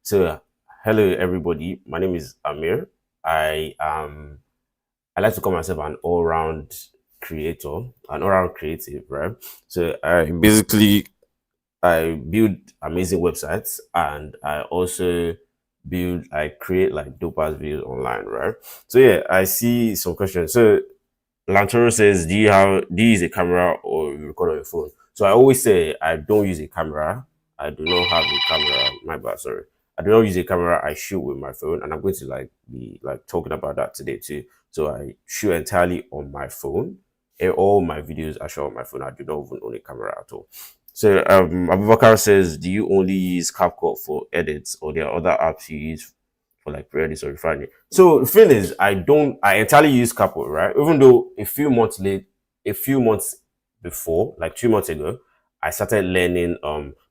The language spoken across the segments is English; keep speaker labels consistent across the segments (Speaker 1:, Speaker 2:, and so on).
Speaker 1: So, hello everybody. My name is Amir. I I like to call myself an all-round creator, an all-round creative, right? So I build amazing websites and I create like dope ass videos online, right? So yeah, I see some questions. So Lantoro says, do you use a camera or you record on your phone? So I always say I don't use a camera. I do not have a camera. My bad, sorry. I do not use a camera. I shoot with my phone, and I'm going to like be like talking about that today too. So I shoot entirely on my phone. All my videos are shot on my phone. I do not even own a camera at all. So Abubakar says, do you only use CapCut for edits, or there are other apps you use for like pre-edits or refining? So the thing is, I entirely use CapCut, right? Even though a few months before, like 2 months ago, I started learning.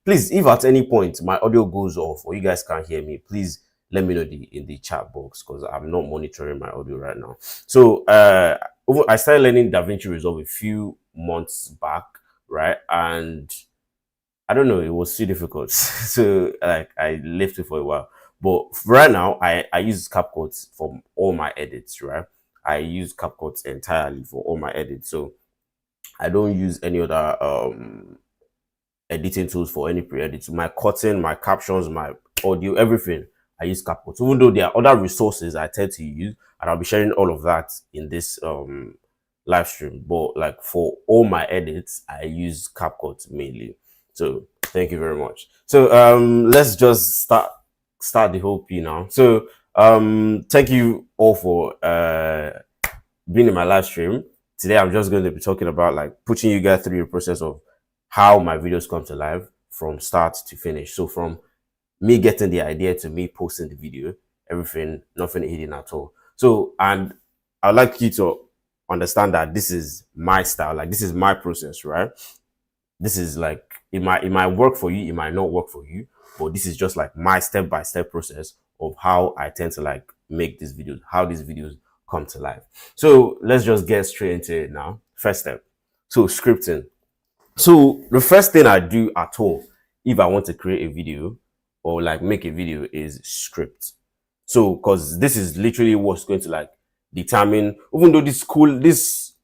Speaker 1: Please, if at any point my audio goes off or you guys can't hear me, please let me know in the chat box because I'm not monitoring my audio right now. So I started learning DaVinci Resolve a few months back, right? And I don't know, it was too difficult. So like I left it for a while. But right now I use CapCut for all my edits, right? I use CapCut entirely for all my edits. So I don't use any other editing tools for any pre-edits. My cutting, my captions, my audio, everything. I use CapCut. Even though there are other resources I tend to use, and I'll be sharing all of that in this live stream. But like for all my edits, I use CapCut mainly. So thank you very much. So let's just start the whole P now. So thank you all for being in my live stream. Today I'm just going to be talking about like pushing you guys through the process of how my videos come to life from start to finish. So from me getting the idea to me posting the video, everything, nothing hidden at all. So, and I'd like you to understand that this is my style, like this is my process, right? This is like it might work for you, it might not work for you, but this is just like my step-by-step process of how I tend to like make these videos, how these videos come to life. So let's just get straight into it now. First step. So scripting. So the first thing I do at all, if I want to create a video or like make a video, is script. So because this is literally what's going to like determine, even though this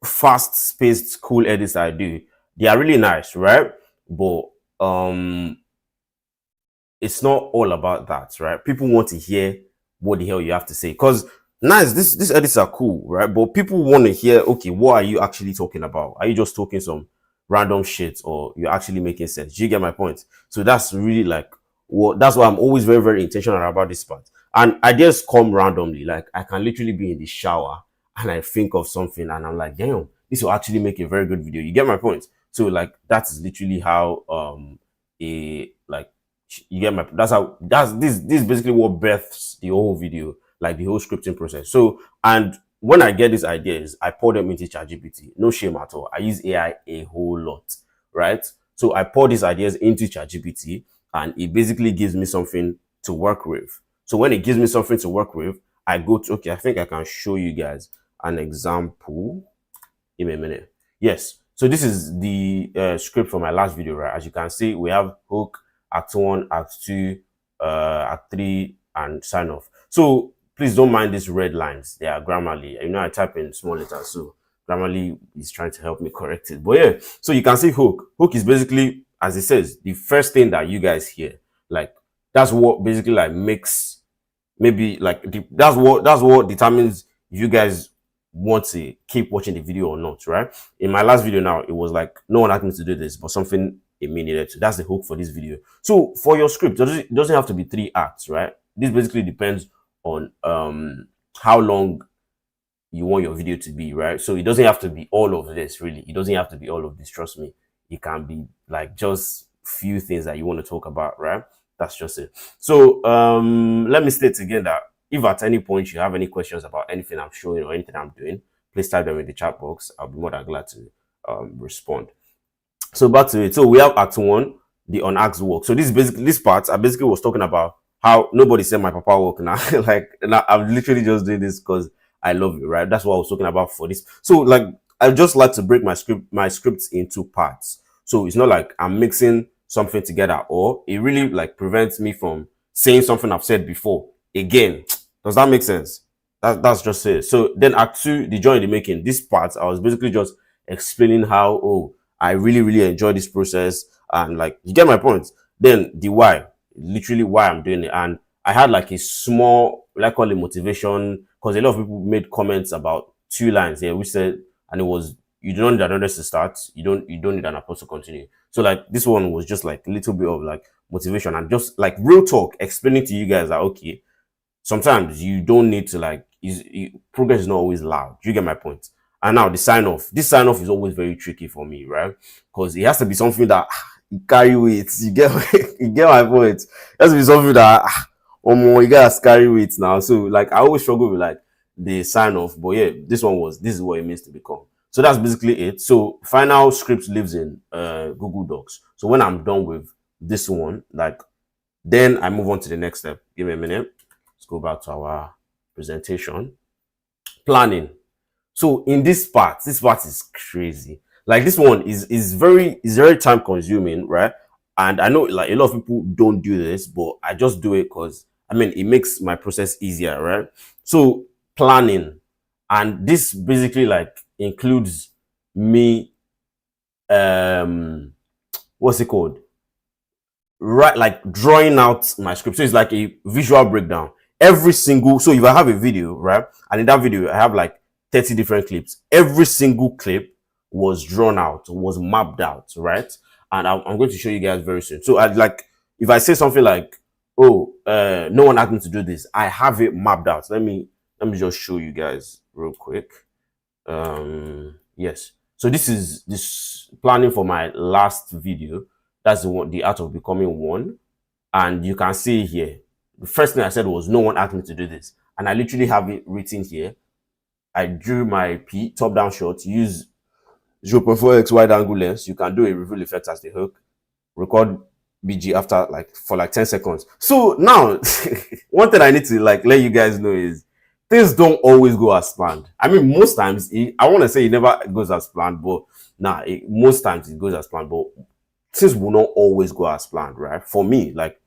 Speaker 1: fast paced cool edits I do, they are really nice, right? But it's not all about that, right? People want to hear what the hell you have to say. Because nice, these edits are cool, right? But people want to hear, okay, what are you actually talking about? Are you just talking some random shit or you're actually making sense? Do you get my point? So that's really like that's why I'm always very, very intentional about this part. And ideas come randomly. Like I can literally be in the shower and I think of something and I'm like, damn, this will actually make a very good video. You get my point? So like that is literally how a like you get my this is basically what births the whole video, like the whole scripting process. So and when I get these ideas, I pour them into ChatGPT. No shame at all. I use AI a whole lot, right? So I pour these ideas into ChatGPT and it basically gives me something to work with. So when it gives me something to work with, I go to, okay, I think I can show you guys an example. Give me a minute. Yes. So this is the script for my last video, right? As you can see, we have hook, act 1, act 2, act 3, and sign off. So please don't mind these red lines. They are Grammarly. You know, I type in small letters, so Grammarly is trying to help me correct it. But yeah, so you can see hook. Hook is basically, as it says, the first thing that you guys hear. Like that's what basically like makes maybe like that's what determines if you guys want to keep watching the video or not, right? In my last video now, it was like no one asked me to do this, but something it me needed to. That's the hook for this video. So for your script, it doesn't have to be 3 acts, right? This basically depends on how long you want your video to be, right? So it doesn't have to be all of this, really. It doesn't have to be all of this, trust me. It can be like just few things that you want to talk about, right? That's just it. So let me state again that if at any point you have any questions about anything I'm showing or anything I'm doing, please type them in the chat box. I'll be more than glad to respond. So back to it. So we have act 1, the unasked work. So this part I basically was talking about how nobody said my papa work now. Like now I'm literally just doing this because I love you, right? That's what I was talking about for this. So like I just like to break my scripts into parts. So it's not like I'm mixing something together, or it really like prevents me from saying something I've said before again. Does that make sense? That's just it. So then act two, the joy in the making. This part, I was basically just explaining how, oh, I really, really enjoy this process. And like, you get my point. Then the why, literally why I'm doing it. And I had like a small, like call it motivation, because a lot of people made comments about 2 lines here, which said, and it was, you don't need an audience to start. You don't need an apostle to continue. So like, this one was just like a little bit of like motivation and just like real talk, explaining to you guys that, okay, sometimes you don't need to like progress is not always loud. You get my point? And now the sign off. This sign off is always very tricky for me, right? Because it has to be something that you carry weight. You get you get my point. It has to be something that you guys carry weight now. So like I always struggle with like the sign off. But yeah, this is what it means to become. So that's basically it. So final script lives in Google Docs. So when I'm done with this one, like then I move on to the next step. Give me a minute. Let's go back to our presentation. Planning. So in this part is crazy. Like this one is very time consuming, right? And I know like a lot of people don't do this, but I just do it because I mean it makes my process easier, right? So planning, and this basically like includes me what's it called? Right, like drawing out my script. So it's like a visual breakdown. Every single, so if I have a video, right, and in that video I have like 30 different clips, every single clip was drawn out, was mapped out, right? And I'm going to show you guys very soon. So I like, if I say something like, oh, no one asked me to do this, I have it mapped out. Let me just show you guys real quick. Yes. So this is this planning for my last video. That's the one, the art of becoming one. And you can see here, the first thing I said was no one asked me to do this. And I literally have it written here. I drew my top down shot, use 0.4x wide angle lens. You can do a reveal effect as the hook, record BG after like for like 10 seconds. So now one thing I need to like let you guys know is things don't always go as planned. I mean, most times I want to say it never goes as planned, but most times it goes as planned, but things will not always go as planned, right? For me, like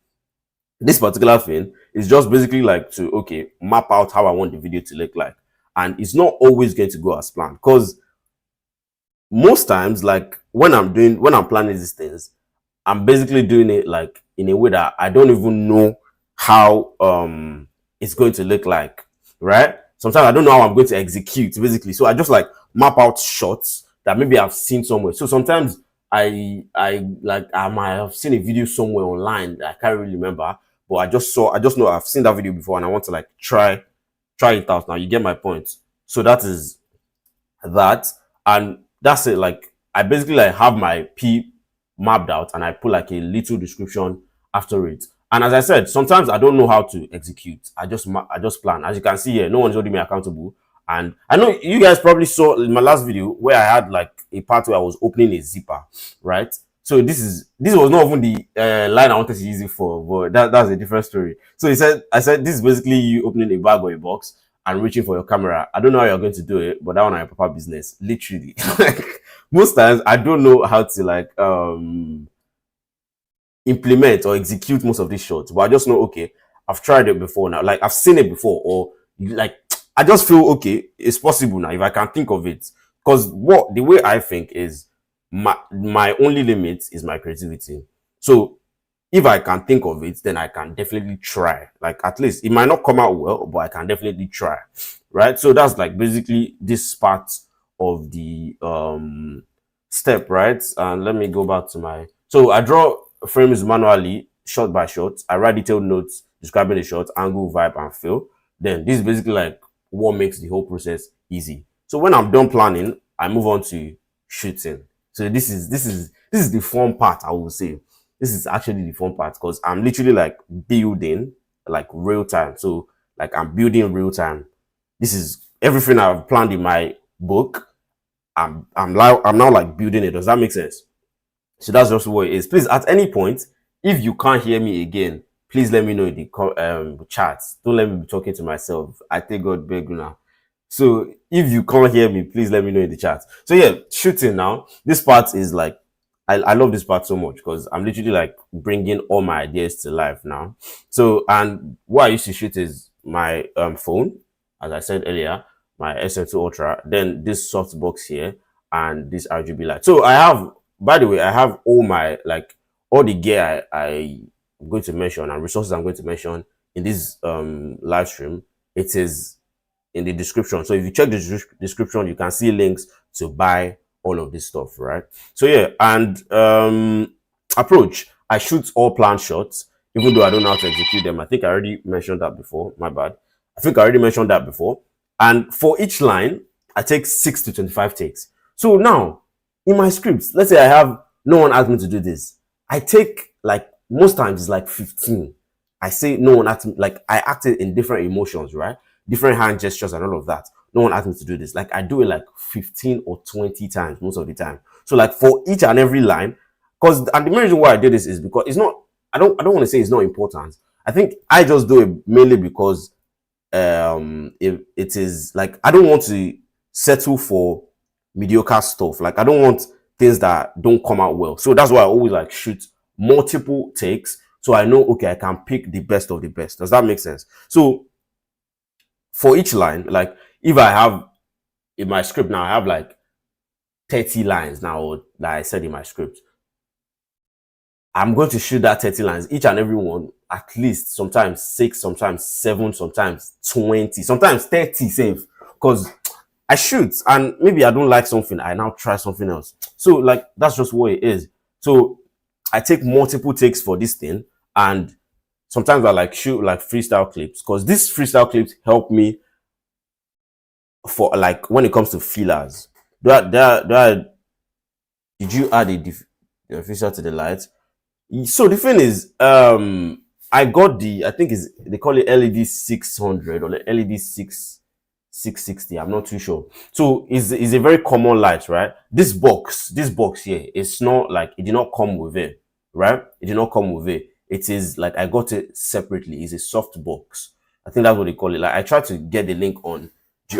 Speaker 1: this particular thing is just basically like to, okay, map out how I want the video to look like. And it's not always going to go as planned, because most times, like when I'm planning these things, I'm basically doing it like in a way that I don't even know how it's going to look like, right? Sometimes I don't know how I'm going to execute basically. So I just like map out shots that maybe I've seen somewhere. So sometimes I might have seen a video somewhere online that I can't really remember, but I just know I've seen that video before and I want to like try it out. Now you get my point. So that is that, and that's it. Like I basically like have my P mapped out and I put like a little description after it. And as I said, sometimes I don't know how to execute. I just plan. As you can see here, no one's holding me accountable. And I know you guys probably saw in my last video where I had like a part where I was opening a zipper, right? So this was not even the line I wanted to use it for, but that's a different story. So I said this is basically you opening a bag or a box and reaching for your camera. I don't know how you're going to do it, but that one is a proper business, literally. Most times I don't know how to like implement or execute most of these shots, but I just know, okay, I've tried it before now, like I've seen it before, or like I just feel okay, it's possible now if I can think of it. Because the way I think is my only limit is my creativity. So if I can think of it, then I can definitely try. Like at least it might not come out well, but I can definitely try. Right. So that's like basically this part of the step, right? And let me go back to so I draw frames manually, shot by shot. I write detailed notes describing the shot, angle, vibe, and feel. Then this is basically like what makes the whole process easy. So when I'm done planning, I move on to shooting. So this is the fun part, I will say. This is actually the fun part because I'm literally like building like real time. So like I'm building real time. This is everything I've planned in my book. I'm now like building it. Does that make sense? So that's just what it is. Please, at any point, if you can't hear me again, please let me know in the chat. Don't let me be talking to myself. I take God beg now. So if you can't hear me, please let me know in the chat. So yeah, shooting now. This part is like I love this part so much because I'm literally like bringing all my ideas to life now. So, and what I used to shoot is my phone, as I said earlier, my SM2 Ultra, then this softbox here, and this RGB light. So I have, by the way, I have all my like all the gear I'm going to mention and resources I'm going to mention in this live stream. It is in the description. So if you check the description, you can see links to buy all of this stuff, right? So yeah, and approach. I shoot all planned shots, even though I don't know how to execute them. I think I already mentioned that before. My bad. I think I already mentioned that before. And for each line, I take 6 to 25 takes. So now, in my scripts, let's say I have no one asked me to do this. I take like most times it's like 15. I say no one asked me, like I acted in different emotions, right? Different hand gestures and all of that. No one asked me to do this. Like I do it like 15 or 20 times most of the time. So like for each and every line, because and the main reason why I do this is because it's not, I don't want to say it's not important. I think I just do it mainly because it is like I don't want to settle for mediocre stuff. Like I don't want things that don't come out well. So that's why I always like shoot multiple takes so I know, okay, I can pick the best of the best. Does that make sense? So for each line, like if I have in my script now, I have like 30 lines now that I said in my script. I'm going to shoot that 30 lines, each and every one, at least sometimes 6, sometimes 7, sometimes 20, sometimes 30 save. Because I shoot and maybe I don't like something, I now try something else. So like that's just what it is. So I take multiple takes for this thing, and sometimes I like shoot like freestyle clips because these freestyle clips help me for like when it comes to fillers. Did you add a diffuser to the light? So the thing is, I got I think is they call it LED 600 or the LED 660. I'm not too sure. So it's a very common light, right? This box here, it's not like it did not come with it, right? It did not come with it. It is like I got it separately. It's a soft box. I think that's what they call it. Like I tried to get the link on.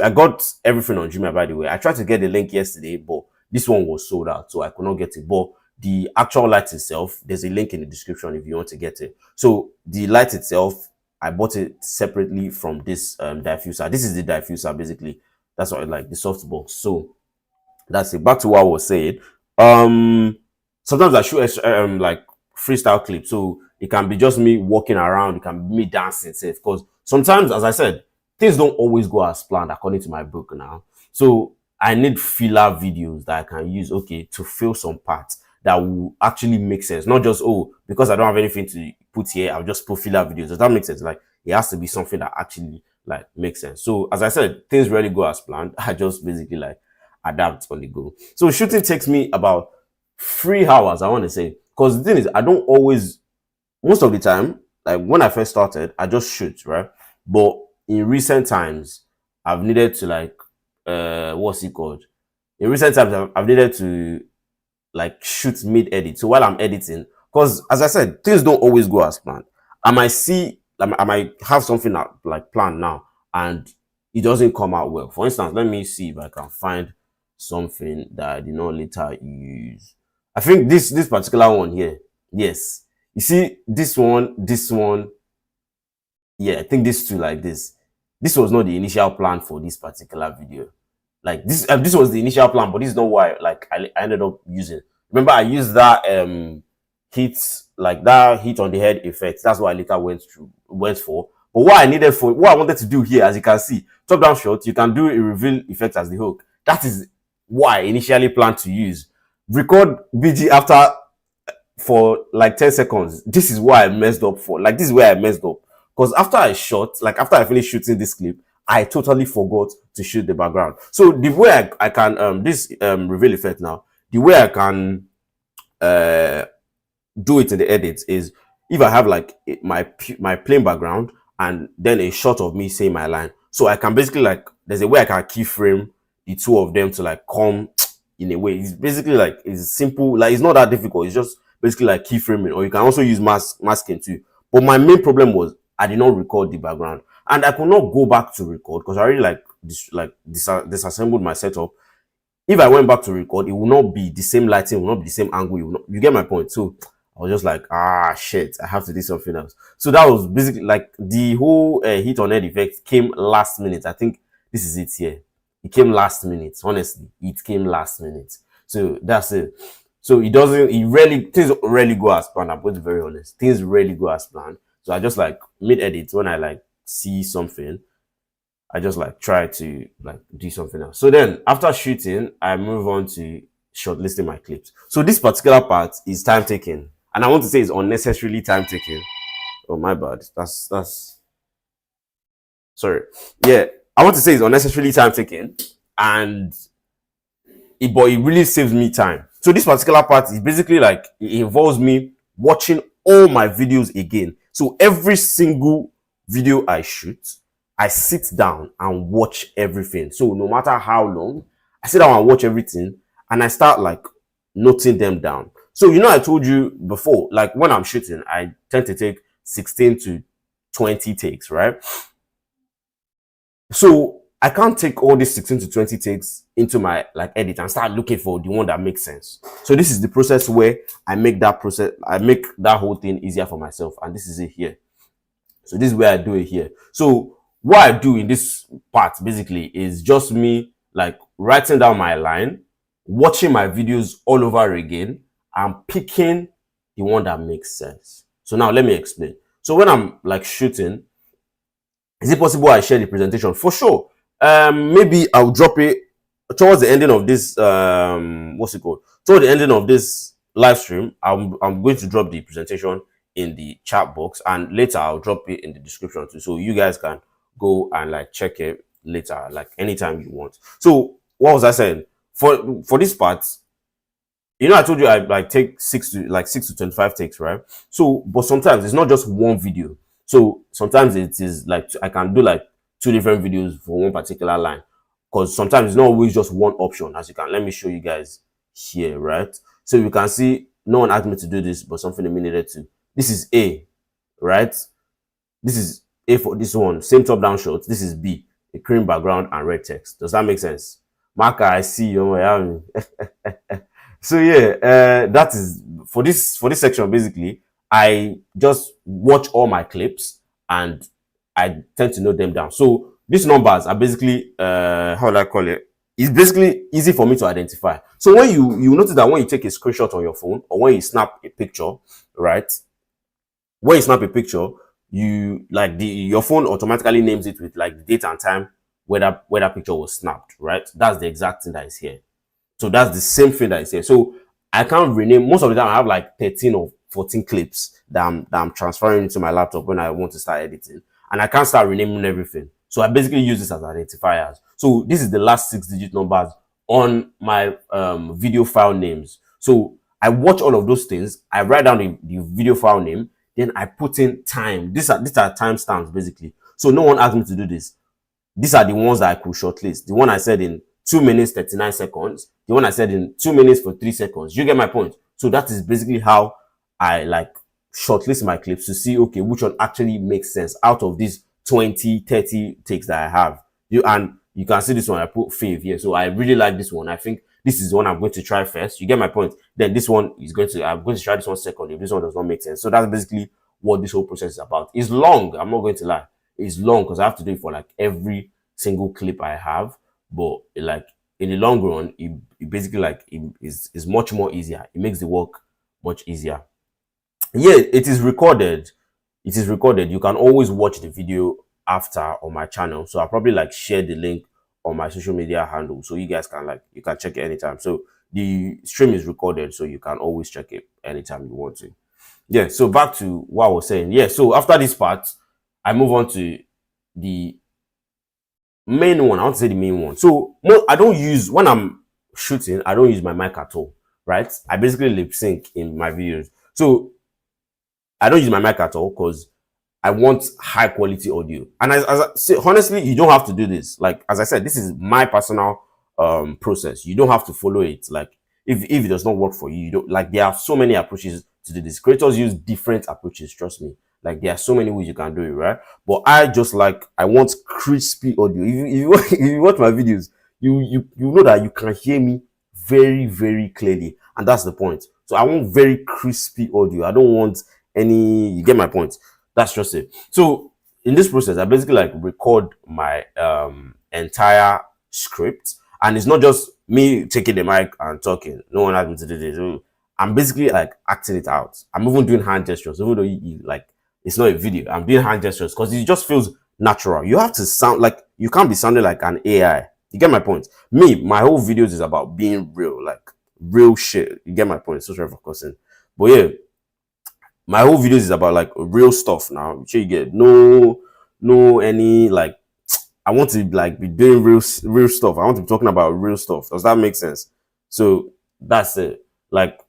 Speaker 1: I got everything on Jumia, by the way. I tried to get the link yesterday, but this one was sold out, so I could not get it. But the actual light itself, there's a link in the description if you want to get it. So the light itself, I bought it separately from this diffuser. This is the diffuser, basically. That's what I like, the soft box. So that's it. Back to what I was saying. Sometimes I shoot like freestyle clips, so it can be just me walking around, it can be me dancing, safe. Because sometimes, as I said, things don't always go as planned according to my book now. So I need filler videos that I can use, okay, to fill some parts that will actually make sense. Not just, oh, because I don't have anything to put here, I'll just put filler videos. Does that make sense? Like, it has to be something that actually, like, makes sense. So, as I said, things rarely go as planned. I just basically, like, adapt on the go. So, shooting takes me about 3 hours, I want to say. Because the thing is, I don't always, most of the time, like, when I first started, I just shoot, right? But in recent times, I've needed to, like, what's it called? In recent times, I've needed to like shoot mid edit. So while I'm editing, because as I said, things don't always go as planned. I might have something that, like planned now and it doesn't come out well. For instance, let me see if I can find something that I did not later use. I think this particular one here. Yes. You see this one, yeah, I think this two like this. This was not the initial plan for this particular video. Like this was the initial plan, but this is not why like I ended up using. Remember, I used that heat, like that heat on the head effect. That's what I later went for. But what I wanted to do here, as you can see, top down shot, you can do a reveal effect as the hook. That is what I initially planned to use. Record BG after for like 10 seconds. This is what I messed up for. Like this is where I messed up. Because after I finished shooting this clip, I totally forgot to shoot the background. So the way I can this reveal effect now, the way I can do it in the edit is if I have like my plain background and then a shot of me saying my line. So I can basically like there's a way I can keyframe the two of them to like come in a way. It's basically like it's simple, like it's not that difficult. It's just basically like keyframing, or you can also use masking too. But my main problem was I did not record the background, and I could not go back to record because I already like disassembled my setup. if I went back to record, it will not be the same lighting, it will not be the same angle. You get my point. So I was just like, shit, I have to do something else. So that was basically like the whole hit on head effect came last minute. I think this is it here. It came last minute. Honestly, it came last minute. So that's it. So things rarely go as planned. I'm going to be very honest. Things rarely go as planned. So I just like mid edit when I like see something. I just like try to like do something else. So then after shooting, I move on to shortlisting my clips. So this particular part is time taking, and I want to say it's unnecessarily time taking. Oh my bad. That's sorry. Yeah, I want to say it's unnecessarily time taking, and but it really saves me time. So this particular part is basically like it involves me watching all my videos again. So every single video I shoot, I sit down and watch everything. So no matter how long, I sit down and watch everything and I start like noting them down. So I told you before, like when I'm shooting, I tend to take 16 to 20 takes, right? So I can't take all these 16 to 20 takes into my like edit and start looking for the one that makes sense. So this is the process where I make that whole thing easier for myself. And this is it here. So this is where I do it here. So what I do in this part basically is just me like writing down my line, watching my videos all over again, and picking the one that makes sense. So now let me explain. So when I'm like shooting, is it possible I share the presentation? For sure. Maybe I'll drop it towards the ending of this what's it called? Towards the ending of this live stream, I'm going to drop the presentation in the chat box, and later I'll drop it in the description too. So you guys can go and like check it later, like anytime you want. So what was I saying? For this part, I told you I like take 6 to 25 takes, right? So, but sometimes it's not just one video. So sometimes it is like I can do like 2 different videos for one particular line, because sometimes it's not always just one option. As you can, let me show you guys here, right? So you can see no one asked me to do this, but something me needed to. This is A, right? This is A for this one, same top down shot. This is B, a cream background and red text. Does that make sense? Marker, I see you. So yeah, that is for this section. Basically, I just watch all my clips and I tend to note them down. So these numbers are basically how do I call it? It's basically easy for me to identify. So when you notice that when you take a screenshot on your phone or when you snap a picture, right? When you snap a picture, you like your phone automatically names it with like the date and time where that picture was snapped, right? That's the exact thing that is here. So that's the same thing that is here. So I can't rename. Most of the time I have like 13 or 14 clips that I'm transferring into my laptop when I want to start editing, and I can't start renaming everything. So I basically use this as identifiers. So this is the last 6-digit numbers on my video file names. So I watch all of those things. I write down the video file name. Then I put in time. These are timestamps basically. So no one asked me to do this. These are the ones that I could shortlist. The one I said in 2 minutes 39 seconds. The one I said in 2 minutes for 3 seconds. You get my point? So that is basically how I like shortlist my clips to see, okay, which one actually makes sense out of these 20, 30 takes that I have. You can see this one, I put fave here. So I really like this one. I think this is the one I'm going to try first. You get my point? Then this one I'm going to try this one second if this one does not make sense. So that's basically what this whole process is about. It's long. I'm not going to lie. It's long because I have to do it for like every single clip I have. But like in the long run, it basically like it is much more easier. It makes the work much easier. Yeah, it is recorded. It is recorded. You can always watch the video after on my channel. So I'll probably like share the link on my social media handle, so you guys can you can check it anytime. So the stream is recorded, so you can always check it anytime you want to. Yeah, so back to what I was saying. Yeah, so after this part, I move on to the main one. I want to say the main one. So I don't use, when I'm shooting, I don't use my mic at all, right? I basically lip sync in my videos. So I don't use my mic at all because I want high quality audio. And as I say, honestly, you don't have to do this. Like, as I said, this is my personal process. You don't have to follow it. Like, if it does not work for you, you don't, like, there are so many approaches to do this. Creators use different approaches, trust me. Like, there are so many ways you can do it, right? But I want crispy audio. If you watch my videos, you know that you can hear me very, very clearly, and that's the point. So I want very crispy audio. I don't want any, you get my point. That's just it. So in this process, I basically like record my entire script, and it's not just me taking the mic and talking. No one has me to do this. So I'm basically like acting it out. I'm even doing hand gestures, even though like it's not a video. I'm doing hand gestures because it just feels natural. You have to sound like, you can't be sounding like an AI. You get my point? Me, my whole videos is about being real, like real shit. You get my point? So sorry for cussing. But yeah, my whole videos is about like real stuff now. Sure, you get no any like, I want to like be doing real stuff. I want to be talking about real stuff. Does that make sense? So that's it. Like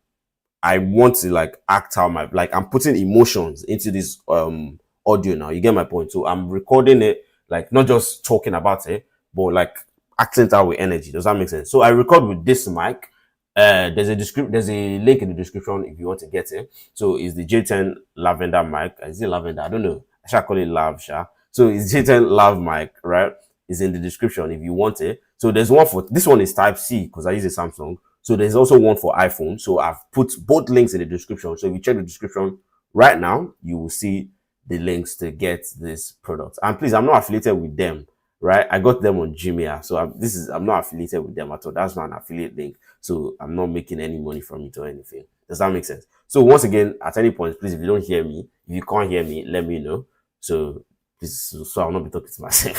Speaker 1: I want to like act out my, like I'm putting emotions into this audio now. You get my point? So I'm recording it, like not just talking about it, but like acting it out with energy. Does that make sense? So I record with this mic. There's a link in the description if you want to get it. So it's the J10 lavender mic. Is it lavender? I don't know. I shall call it lav, sha. So it's J10 lav mic, right? It's in the description if you want it. So there's one for, this one is type C because I use a Samsung. So there's also one for iPhone. So I've put both links in the description. So if you check the description right now, you will see the links to get this product. And please, I'm not affiliated with them, right? I got them on Jumia. So I'm not affiliated with them at all. That's not an affiliate link. So I'm not making any money from it or anything. Does that make sense? So once again, at any point, please, if you don't hear me, if you can't hear me, let me know. So please, so I'll not be talking to myself.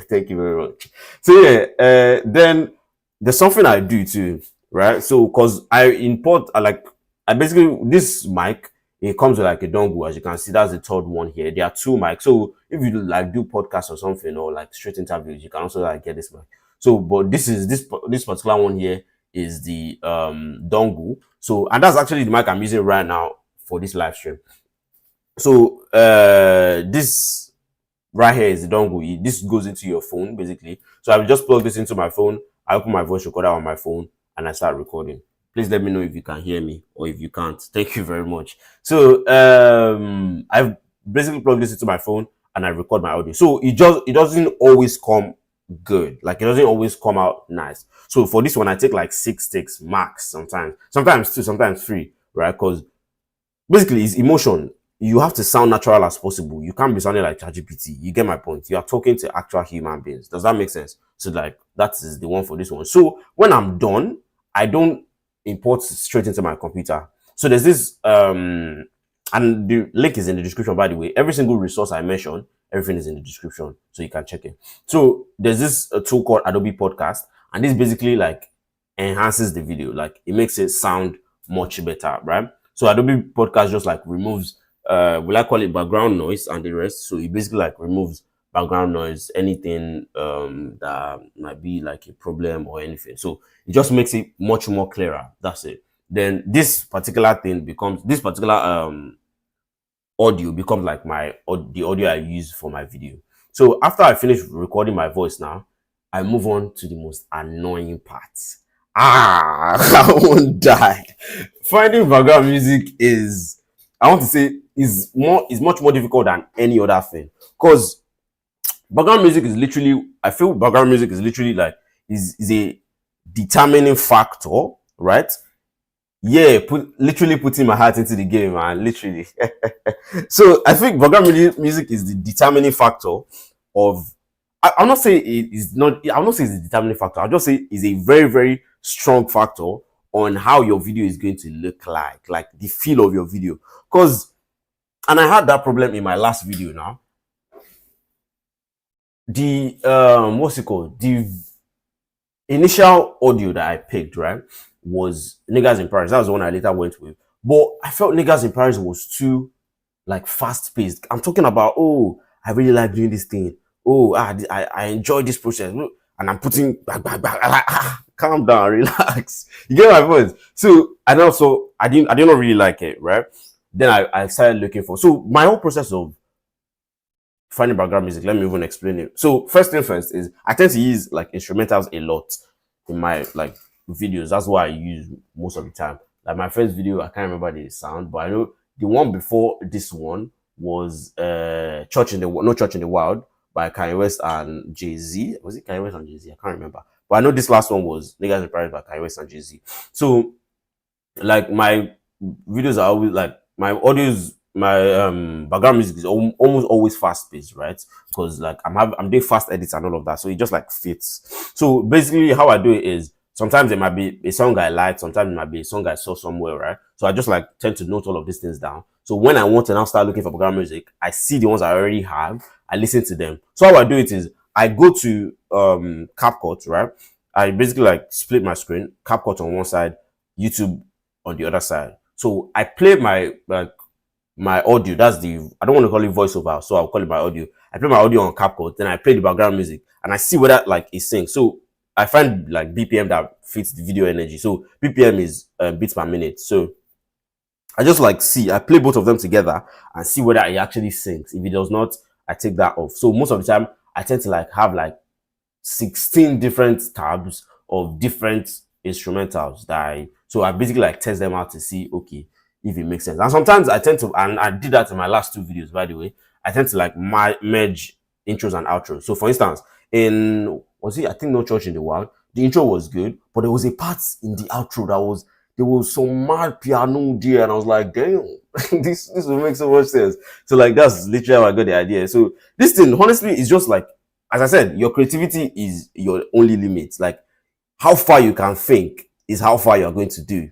Speaker 1: Thank you very much. So yeah, then there's something I do too, right? So because I import, I basically, this mic, it comes with like a dongle. As you can see, that's the third one here. There are two mics. So if you like do podcasts or something, or like straight interviews, you can also like get this mic. So, but this particular one here is the dongle. So, and that's actually the mic I'm using right now for this live stream. So this right here is the dongle. This goes into your phone basically. So I will just plug this into my phone. I open my voice recorder on my phone and I start recording. Please let me know if you can hear me or if you can't. Thank you very much. So I've basically plugged this into my phone and I record my audio. So it doesn't always come good. Like it doesn't always come out nice. So for this one, I take like 6 takes max sometimes. Sometimes 2, sometimes 3, right? Because basically it's emotion. You have to sound natural as possible. You can't be sounding like ChatGPT. You get my point. You are talking to actual human beings. Does that make sense? So like that is the one for this one. So when I'm done, I don't import straight into my computer. So there's this and the link is in the description, by the way. Every single resource I mentioned, everything is in the description, so you can check it. So there's this tool called Adobe Podcast, and this basically like enhances the video. Like it makes it sound much better, right? So Adobe Podcast just like removes will I call it background noise and the rest. So it basically like removes background noise, anything that might be like a problem or anything. So it just makes it much more clearer. That's it. Then this particular thing becomes, this particular audio becomes like the audio I use for my video. So after I finish recording my voice now, I move on to the most annoying part. I won't die. Finding background music is, I want to say, is much more difficult than any other thing. Because background music is literally, I feel background music is literally like, is a determining factor, right? Yeah, literally putting my heart into the game, man. Literally. So I think background music is the determining factor of. I'm not saying it is not. I'm not saying it's a determining factor. I'll just say it's a very, very strong factor on how your video is going to look like the feel of your video. Because, and I had that problem in my last video. Now, the what's it called? The initial audio that I picked, right, was Niggas in Paris. That was the one I later went with. But I felt Niggas in Paris was too like fast paced. I'm talking about, oh, I really like doing this thing. Oh, I enjoy this process. And I'm putting calm down, relax. You get my point? So, and also I did not really like it, right? Then I started looking for, so my whole process of finding background music, let me even explain it. So first thing first is I tend to use like instrumentals a lot in my like videos. That's what I use most of the time. Like my first video, I can't remember the sound, but I know the one before this one was Church in the Wild by Kanye West and Jay-Z. Was it Kanye West and Jay-Z? I can't remember. But I know this last one was Niggas in Paris by Kanye West and Jay-Z. So like my videos are always like my audios, my background music is almost always fast paced, right? Because like I'm doing fast edits and all of that, so it just like fits. So basically, how I do it is sometimes it might be a song I like, sometimes it might be a song I saw somewhere, right? So I just like tend to note all of these things down. So when I want to now start looking for background music, I see the ones I already have, I listen to them. So how I do it is I go to Capcut, right? I basically like split my screen, Capcut on one side, YouTube on the other side. So I play my like my audio. That's the I don't want to call it voiceover, so I'll call it my audio. I play my audio on CapCut, then I play the background music, and I see whether like it syncs. So I find like BPM that fits the video energy. So BPM is beats per minute. So I just like I play both of them together and see whether it actually syncs. If it does not, I take that off. So most of the time, I tend to like have like 16 different tabs of different instrumentals so I basically like test them out to see okay if it makes sense. And sometimes I tend to, and I did that in my last two videos by the way, I tend to like merge intros and outros. So for instance, I think No Church in the Wild, the intro was good, but there was a part in the outro there was some mad piano there, and I was like, damn, this will make so much sense. So like that's literally how I got the idea. So this thing honestly is just like, as I said, your creativity is your only limit. Like how far you can think is how far you're going to do.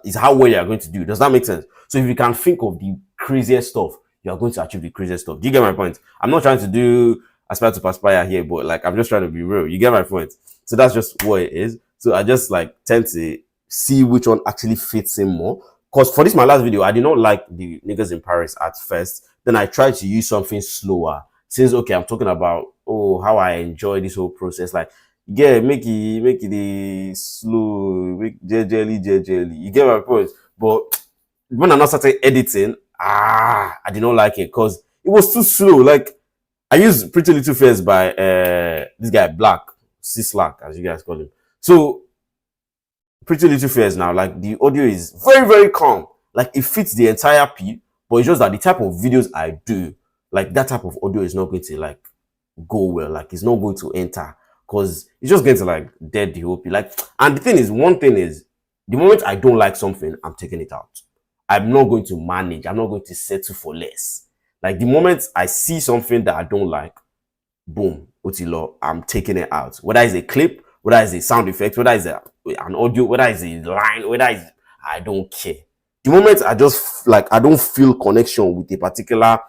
Speaker 1: Is how well you're going to do. Does that make sense? So if you can think of the craziest stuff, you're going to achieve the craziest stuff. Do you get my point? I'm not trying to do aspire to perspire here, but like I'm just trying to be real. You get my point? So that's just what it is. So I just like tend to see which one actually fits in more. Because for this my last video, I did not like the Niggas in Paris at first. Then I tried to use something slower. Since okay, I'm talking about how I enjoy this whole process. Like yeah, make it slow, make jelly. You get my point? But when I now started editing, I did not like it because it was too slow. Like I used Pretty Little Fears by this guy Black, C-Slack, as you guys call him. So Pretty Little Fears now, like the audio is very, very calm. Like it fits the entire P, but it's just that the type of videos I do, like that type of audio is not going to like go well. Like it's not going to enter because it's just going to like dead the whole P. Like, and the thing is, one thing is, the moment I don't like something, I'm taking it out. I'm not going to manage. I'm not going to settle for less. Like the moment I see something that I don't like, boom, Otilo, I'm taking it out. Whether it's a clip, whether it's a sound effect, whether it's an audio, whether it's a line, I don't care. The moment I just like I don't feel connection with a particular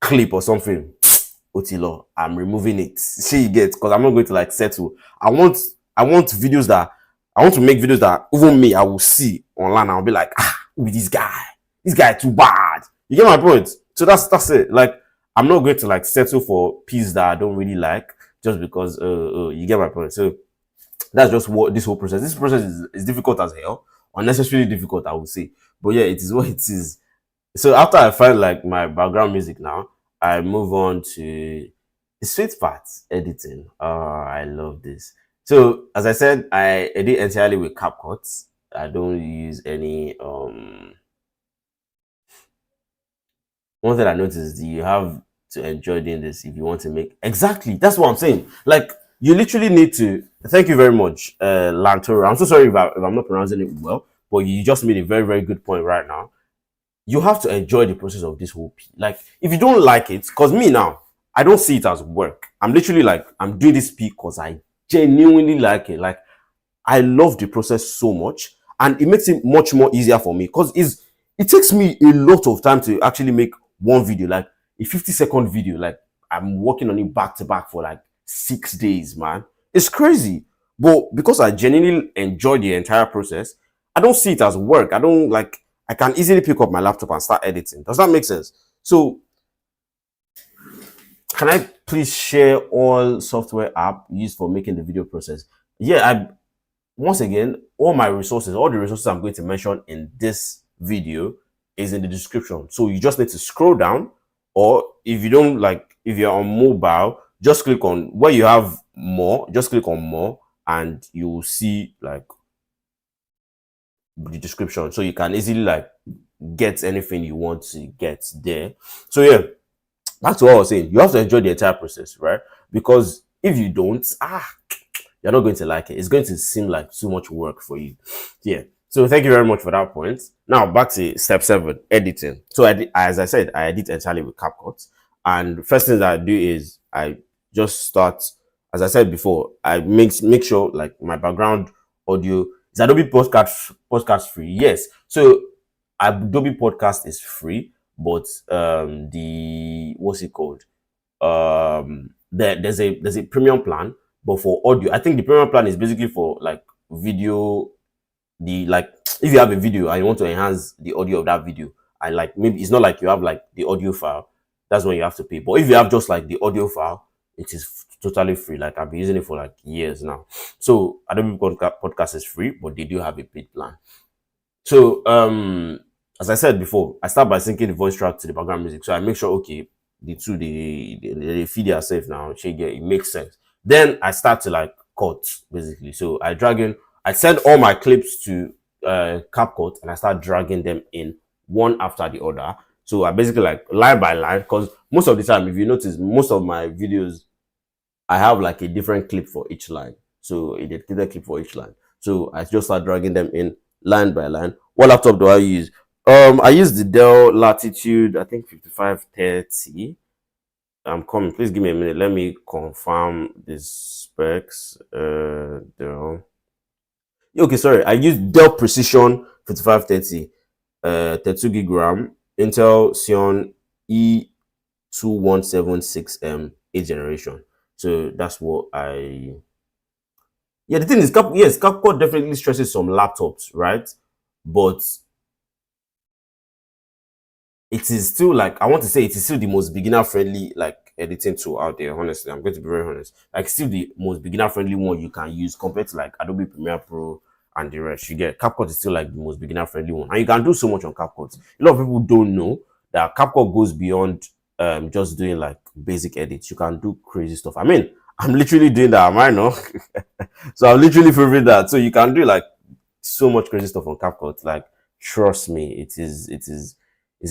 Speaker 1: clip or something, Otilo, I'm removing it. See you get, because I'm not going to like settle. I want videos that I want to make videos that even me I will see online. I'll be like, who is this guy? This guy too bad. You get my point? So that's it. Like I'm not going to like settle for pieces that I don't really like just because you get my point. So that's just what this whole process. This process is difficult as hell, unnecessarily difficult, I would say. But yeah, it is what it is. So after I find like my background music now, I move on to the sweet parts, editing. Oh, I love this. So as I said, I edit entirely with CapCut. I don't use any one thing I noticed is you have to enjoy doing this if you want to make exactly that's what I'm saying. Like you literally need to thank you very much, Lantoro. I'm so sorry if I'm not pronouncing it well, but you just made a very, very good point right now. You have to enjoy the process of this whole P. Like if you don't like it, because me now, I don't see it as work. I'm literally like I'm doing this P because I genuinely like it. Like I love the process so much, and it makes it much more easier for me because it takes me a lot of time to actually make one video, like a 50-second video. Like I'm working on it back to back for like 6 days, man. It's crazy. But because I genuinely enjoy the entire process, I don't see it as work. I can easily pick up my laptop and start editing. Does that make sense? So can I please share all software app used for making the video process? Yeah, once again, all the resources I'm going to mention in this video is in the description. So you just need to scroll down, or if you don't like, if you're on mobile, just click on where you have more, just click on more, and you will see like the description. So you can easily like get anything you want to get there. So yeah, back to what I was saying. You have to enjoy the entire process, right? Because if you don't, you're not going to like it. It's going to seem like too much work for you. Yeah. So thank you very much for that point. Now back to step 7, editing. So as I said, I edit entirely with Capcut. And first thing that I do is I just start, as I said before, I make sure like my background audio is Adobe Podcast free. Yes. So Adobe Podcast is free, but the what's it called? There's a premium plan, but for audio, I think the premium plan is basically for like video, the like if you have a video and you want to enhance the audio of that video, and like maybe it's not like you have like the audio file, that's when you have to pay. But if you have just like the audio file, it is totally free. Like I've been using it for like years now. So Adobe Podcast is free, but they do have a paid plan. So as I said before, I start by syncing the voice track to the background music. So I make sure okay, the two they feed themselves now. It makes sense. Then I start to like cut basically. So I send all my clips to Capcut and I start dragging them in one after the other. So I basically like line by line, because most of the time, if you notice, most of my videos I have like a different clip for each line. So a dedicated clip for each line. So I just start dragging them in line by line. What laptop do I use? I use the Dell Latitude, I think 5530. I'm coming. Please give me a minute. Let me confirm the specs. Dell. Okay, sorry. I use Dell Precision 5530, 32 gig RAM, Intel Xeon E2176M 8th generation. So that's what yeah, the thing is, Capcut definitely stresses some laptops, right? But it is still like, I want to say it is still the most beginner friendly like editing tool out there. Honestly, I'm going to be very honest. Like, still the most beginner friendly one you can use compared to like Adobe Premiere Pro and the rest. You get Capcut is still like the most beginner friendly one, and you can do so much on Capcut. A lot of people don't know that Capcut goes beyond just doing like basic edits. You can do crazy stuff. I mean, I'm literally doing that, am I not? So I'm literally proving that. So you can do like so much crazy stuff on Capcut. Like, trust me, it's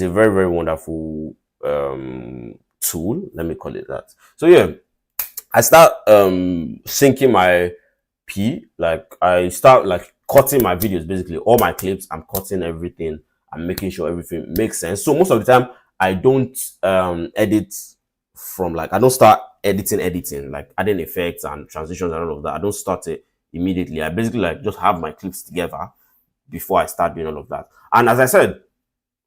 Speaker 1: a very, very wonderful tool. Let me call it that. So yeah, I start syncing my like I start like cutting my videos, basically all my clips. I'm cutting everything. I'm making sure everything makes sense. So most of the time I don't edit from like, I don't start editing, like adding effects and transitions and all of that. I don't start it immediately. I basically like just have my clips together before I start doing all of that. And as I said,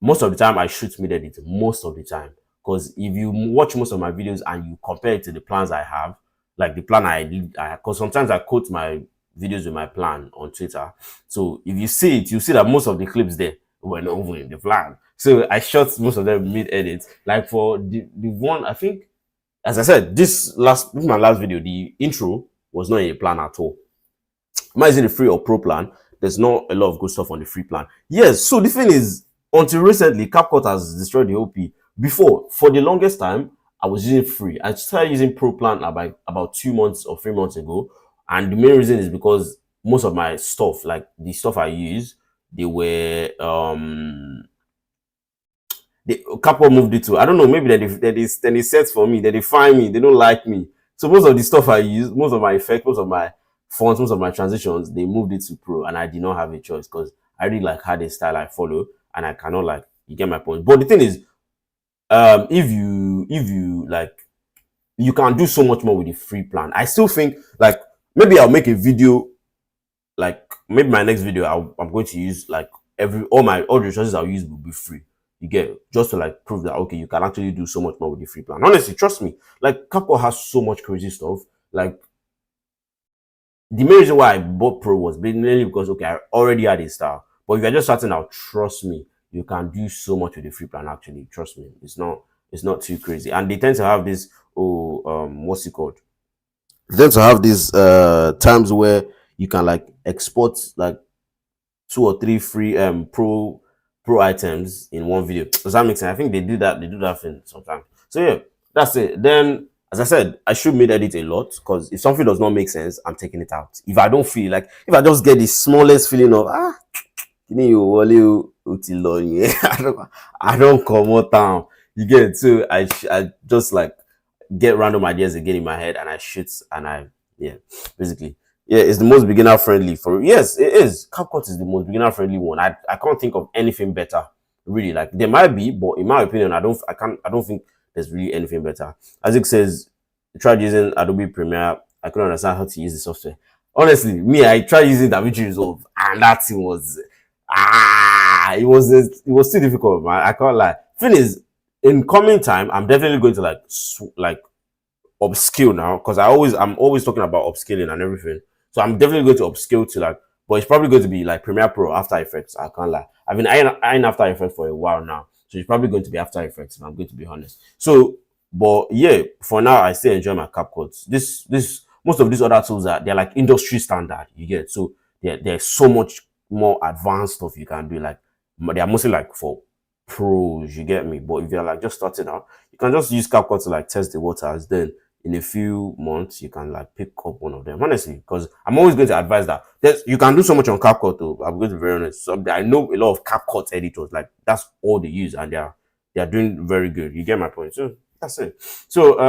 Speaker 1: most of the time I shoot mid edit, most of the time. Because if you watch most of my videos and you compare it to the plans I have, like the plan I did, because sometimes I quote my videos with my plan on Twitter. So if you see it, you see that most of the clips there were not over in the plan. So I shot most of them mid edit. Like for the one, I think, as I said, this is my last video, the intro was not a plan at all. Am I using the free or pro plan? There's not a lot of good stuff on the free plan. Yes, so the thing is, until recently, Capcut has destroyed the OP. Before, for the longest time, I was using free. I started using pro plan about 2 months or 3 months ago. And the main reason is because most of my stuff, like the stuff I use, they were Capcut moved it to, I don't know, maybe they set for me, they find me, they don't like me. So most of the stuff I use, most of my effects, most of my fonts, most of my transitions, they moved it to pro, and I did not have a choice because I really like had a style I follow, and I cannot like, you get my point. But the thing is, if you like, you can do so much more with the free plan. I still think like maybe I'll make a video, like maybe my next video I'm going to use like all the resources I'll use will be free. You get, just to like prove that okay, you can actually do so much more with the free plan. Honestly, trust me, like Capcut has so much crazy stuff. Like the main reason why I bought pro was mainly because okay, I already had a style. But if you're just starting out, trust me, you can do so much with the free plan. Actually, trust me, it's not too crazy. And they tend to have this what's it called? They tend to have these times where you can like export like 2 or 3 free pro items in one video. Does that make sense? I think they do that thing sometimes. So yeah, that's it. Then as I said, I should mid edit a lot, because if something does not make sense, I'm taking it out. If I don't feel like, if I just get the smallest feeling of I don't come out town. You get it? So I just like get random ideas again in my head and I shoot, and yeah, basically Yeah, it's the most beginner friendly for yes, it is. CapCut is the most beginner friendly one. I can't think of anything better. Really, like there might be, but in my opinion, I don't think there's really anything better. As it says, tried using Adobe Premiere. I couldn't understand how to use the software. Honestly, me, I tried using DaVinci Resolve, and that thing was it was too difficult, man. I can't lie. Thing is, in coming time, I'm definitely going to like upskill now because I'm always talking about upskilling and everything. So I'm definitely going to upskill to like, but it's probably going to be like Premiere Pro, After Effects. I can't lie. I've been eyeing After Effects for a while now, so it's probably going to be After Effects. If I'm going to be honest. So, but yeah, for now I still enjoy my CapCut. This most of these other tools they're like industry standard. You get so there's so much more advanced stuff you can do. Like they are mostly like for pros. You get me? But if you're like just starting out, you can just use CapCut to like test the waters. Then in a few months you can like pick up one of them, honestly, because I'm always going to advise that you can do so much on CapCut though. I'm going to be very honest. So I know a lot of CapCut editors, like that's all they use, and they are doing very good. You get my point? So that's it. So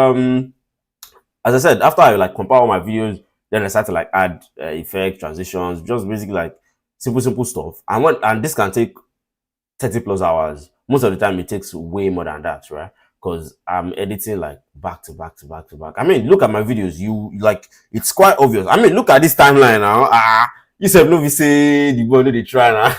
Speaker 1: as I said, after I like compile all my videos, then I started to like add effects, transitions, just basically like simple stuff. And this can take 30 plus hours. Most of the time, it takes way more than that, right? Because I'm editing like back to back to back to back. I mean, look at my videos. You like, it's quite obvious. I mean, look at this timeline now. You said no, we say the boy no they try now.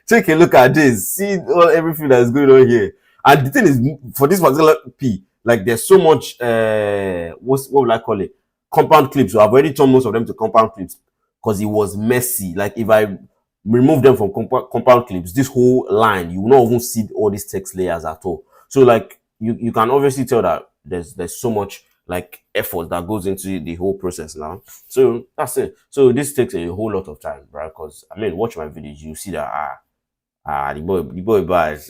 Speaker 1: Take a look at this. See everything that's going on here. And the thing is, for this particular P, like there's so much. What will I call it? Compound clips. So I've already turned most of them to compound clips because it was messy. Like if I remove them from compound clips, this whole line, you will not even see all these text layers at all. So like you can obviously tell that there's so much like effort that goes into the whole process now. So that's it. So this takes a whole lot of time, right? Because I mean, watch my videos, you see that the boy bad.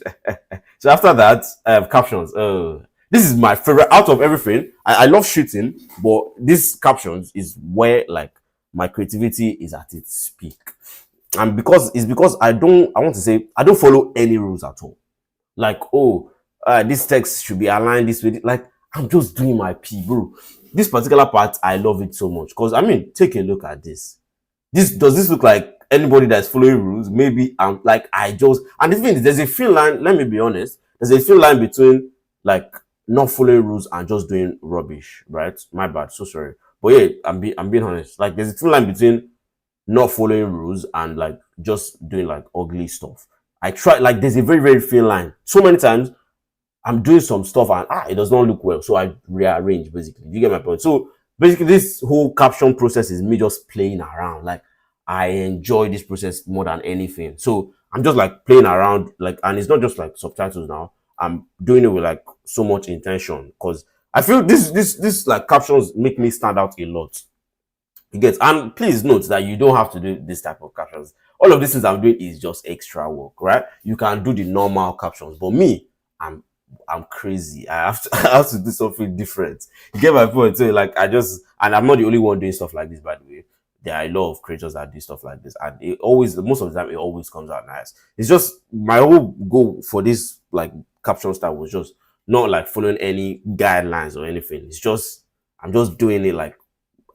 Speaker 1: So after that, I have captions. This is my favorite out of everything. I love shooting, but this captions is where like my creativity is at its peak. And because I want to say I don't follow any rules at all. Like, this text should be aligned this way. Like, I'm just doing my P, bro. This particular part, I love it so much. Because I mean, take a look at this. Does this look like anybody that's following rules? Maybe I'm like and the thing is, there's a thin line. Let me be honest. There's a thin line between like not following rules and just doing rubbish, right? My bad, so sorry. But yeah, I'm being honest. Like, there's a thin line between not following rules and like just doing like ugly stuff. I try, like, there's a very, very thin line. So many times I'm doing some stuff and it does not look well. So I rearrange basically. You get my point? So basically this whole caption process is me just playing around. Like, I enjoy this process more than anything. So I'm just like playing around, like, and it's not just like subtitles now. I'm doing it with like so much intention because I feel this like captions make me stand out a lot. You get, and please note that you don't have to do this type of captions. All of these things I'm doing is just extra work, right? You can do the normal captions, but me, I'm crazy. I have to do something different. You get my point? So like and I'm not the only one doing stuff like this, by the way. There are a lot of creators that do stuff like this, and most of the time it always comes out nice. It's just my whole goal for this like caption style was just not like following any guidelines or anything. It's just I'm just doing it like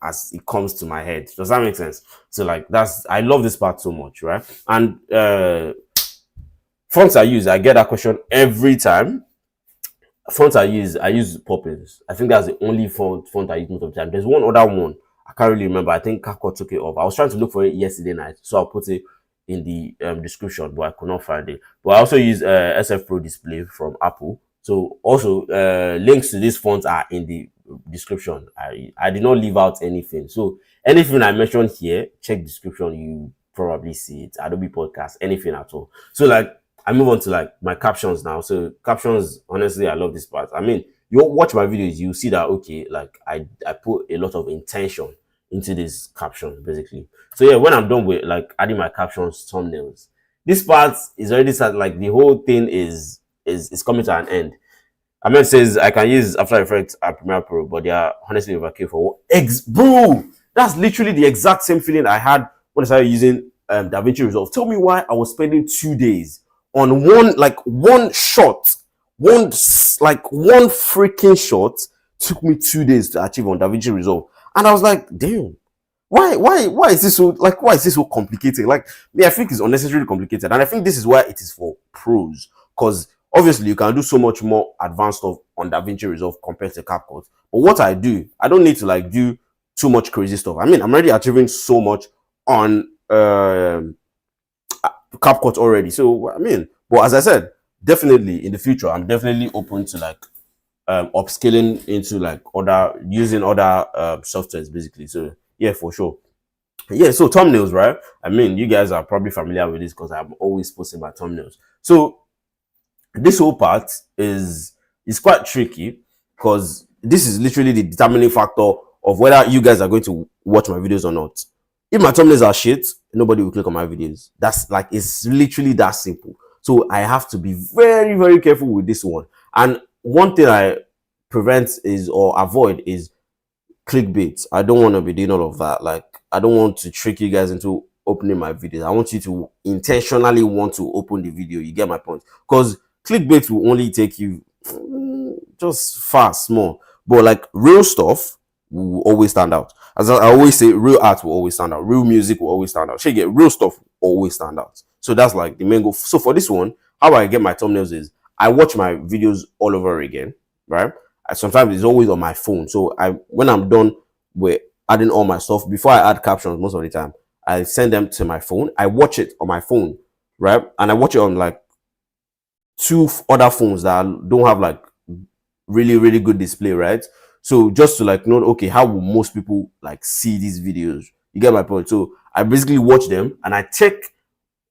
Speaker 1: as it comes to my head. Does that make sense? So like I love this part so much, right? And fonts I get that question every time. Fonts I use Poppins. I think that's the only font I use most of the time. There's one other one I can't really remember. I think Capcut took it off. I was trying to look for it yesterday night, so I'll put it in the description, but I could not find it. But I also use SF Pro Display from Apple. So also links to these fonts are in the description. I did not leave out anything. So anything I mentioned here, check description. You probably see it. Adobe Podcast, anything at all. So like I move on to like my captions now. So captions, honestly, I love this part. I mean, you watch my videos, you see that okay, like I put a lot of intention into this caption basically. So yeah, when I'm done with like adding my captions, thumbnails, this part is already started. Like the whole thing is coming to an end. Ahmed says I can use After Effects and Premiere Pro, but they are honestly overkill for what? Bro, that's literally the exact same feeling I had when I started using DaVinci Resolve. Tell me why I was spending 2 days on one shot, one freaking shot took me 2 days to achieve on DaVinci Resolve. And I was like, damn, Why is this so like why is this so complicated? Like me, I think it's unnecessarily complicated, and I think this is why it is for pros. Because obviously you can do so much more advanced stuff on DaVinci Resolve compared to CapCut. But what I do, I don't need to like do too much crazy stuff. I mean, I'm already achieving so much on CapCut already. So I mean, but as I said, definitely in the future, I'm definitely open to like upscaling into like other using other softwares basically. So yeah, for sure. Yeah, so thumbnails, right? I mean, you guys are probably familiar with this because I'm always posting my thumbnails. So this whole part is quite tricky because this is literally the determining factor of whether you guys are going to watch my videos or not. If my thumbnails are shit, nobody will click on my videos. That's like it's literally that simple. So I have to be very, very careful with this one. And one thing I prevent is or avoid is clickbait. I don't want to be doing all of that. Like, I don't want to trick you guys into opening my videos. I want you to intentionally want to open the video. You get my point? Because clickbait will only take you just fast, small. But like real stuff will always stand out. As I always say, real art will always stand out. Real music will always stand out. So you get real stuff will always stand out. So that's like the main goal. So for this one, how I get my thumbnails is I watch my videos all over again, right? Sometimes it's always on my phone. So when I'm done with adding all my stuff, before I add captions, most of the time, I send them to my phone. I watch it on my phone, right? And I watch it on like two other phones that don't have like really, really good display, right? So just to like know, okay, how will most people like see these videos? You get my point? So I basically watch them and I check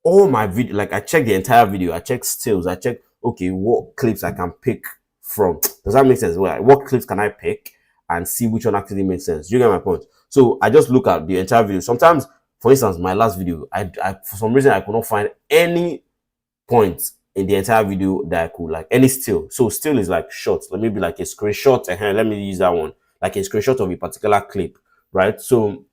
Speaker 1: all my video, like I check the entire video, I check stills, I check, okay, what clips I can pick from. Does that make sense? Well, what clips can I pick and see which one actually makes sense? You get my point? So I just look at the entire video. Sometimes, for instance, my last video, I for some reason I could not find any point in the entire video that I could like any still. So still is like short. Let me be like a screenshot. Let me use that one. Like a screenshot of a particular clip, right? So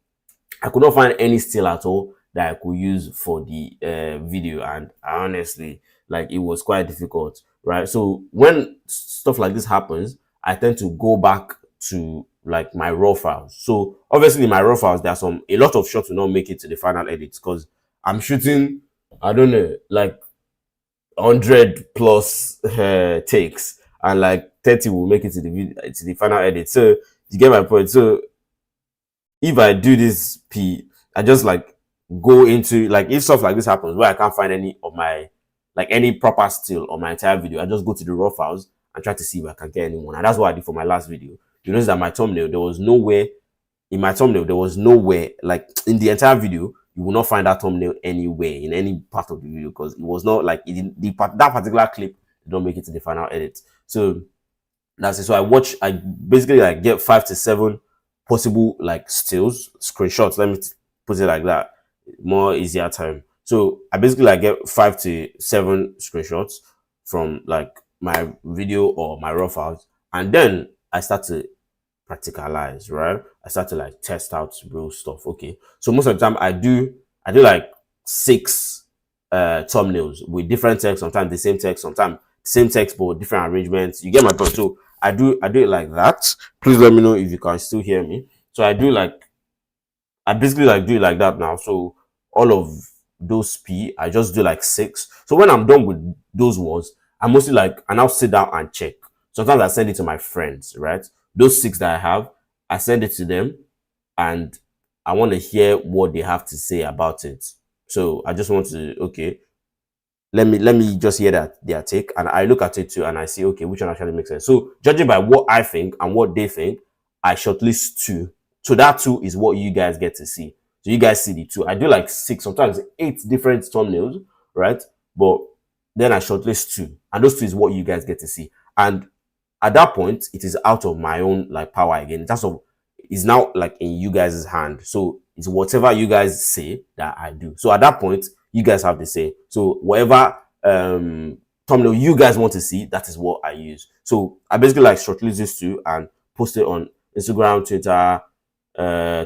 Speaker 1: I could not find any still at all that I could use for the video, and honestly, like it was quite difficult, right? So when stuff like this happens, I tend to go back to like my raw files. So obviously, my raw files, there's a lot of shots will not make it to the final edits because I'm shooting, I don't know, like 100 plus takes, and like 30 will make it to the video, to the final edit. So you get my point. So if I do this I just like go into like if stuff like this happens where I can't find any of my like any proper still on my entire video, I just go to the raw files and try to see if I can get anyone. And that's what I did for my last video. You notice that my thumbnail, there was nowhere like in the entire video, you will not find that thumbnail anywhere in any part of the video because it was not like that particular clip did not make it to the final edit. So that's it. So I basically like get 5 to 7 possible like stills, screenshots. Let me put it like that. More easier time. So I basically like get 5 to 7 screenshots from like my video or my raw files, and then I start to practicalize, right? I start to like test out real stuff. Okay. So most of the time I do like 6 thumbnails with different text, sometimes the same text, sometimes same text but different arrangements. You get my point. So I do it like that. Please let me know if you can still hear me. So I basically like do it like that now. So all of those I just do like 6. So when I'm done with those ones, I mostly like I now sit down and check. Sometimes I send it to my friends, right? Those 6 that I have, I send it to them and I want to hear what they have to say about it. So I just want to, okay, let me just hear their take, and I look at it too and I see, okay, which one actually makes sense. So judging by what I think and what they think, I shortlist 2. So that 2 is what you guys get to see. So you guys see the 2. I do like 6, sometimes 8 different thumbnails, right? But then I shortlist 2, and those 2 is what you guys get to see. And at that point, it is out of my own like power again. It's now like in you guys' hand. So it's whatever you guys say that I do. So at that point, you guys have to say. So whatever thumbnail you guys want to see, that is what I use. So I basically like shortlist this 2 and post it on Instagram, Twitter,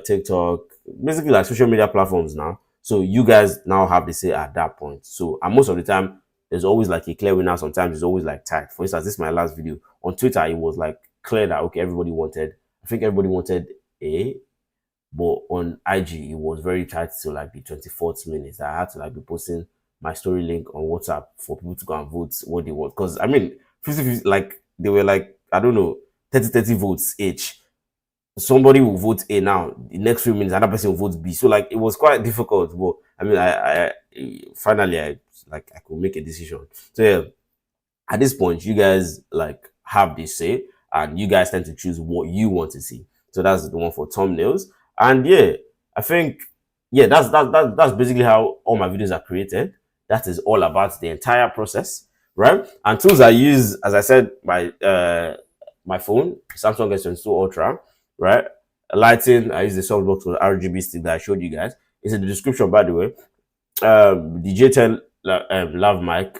Speaker 1: TikTok, basically like social media platforms now. So you guys now have to say at that point. So and most of the time, there's always like a clear winner. Sometimes it's always like tight. For instance, this is my last video on Twitter. It was like clear that okay, I think everybody wanted A, but on IG it was very tight to like the 24th minute. I had to like be posting my story link on WhatsApp for people to go and vote what they want. Because I mean, 50, like they were like, I don't know, 30 votes each. Somebody will vote A now. The next few minutes, another person will vote B. So like it was quite difficult. But I mean, I finally I could make a decision. So yeah, at this point, you guys like have this say, and you guys tend to choose what you want to see. So that's the one for thumbnails. And yeah, I think yeah, that's basically how all my videos are created. That is all about the entire process, right? And tools I use, as I said, my phone, Samsung S22 Ultra, right? Lighting, I use the softbox with RGB stick that I showed you guys. It's in the description, by the way. The J10 lav mic,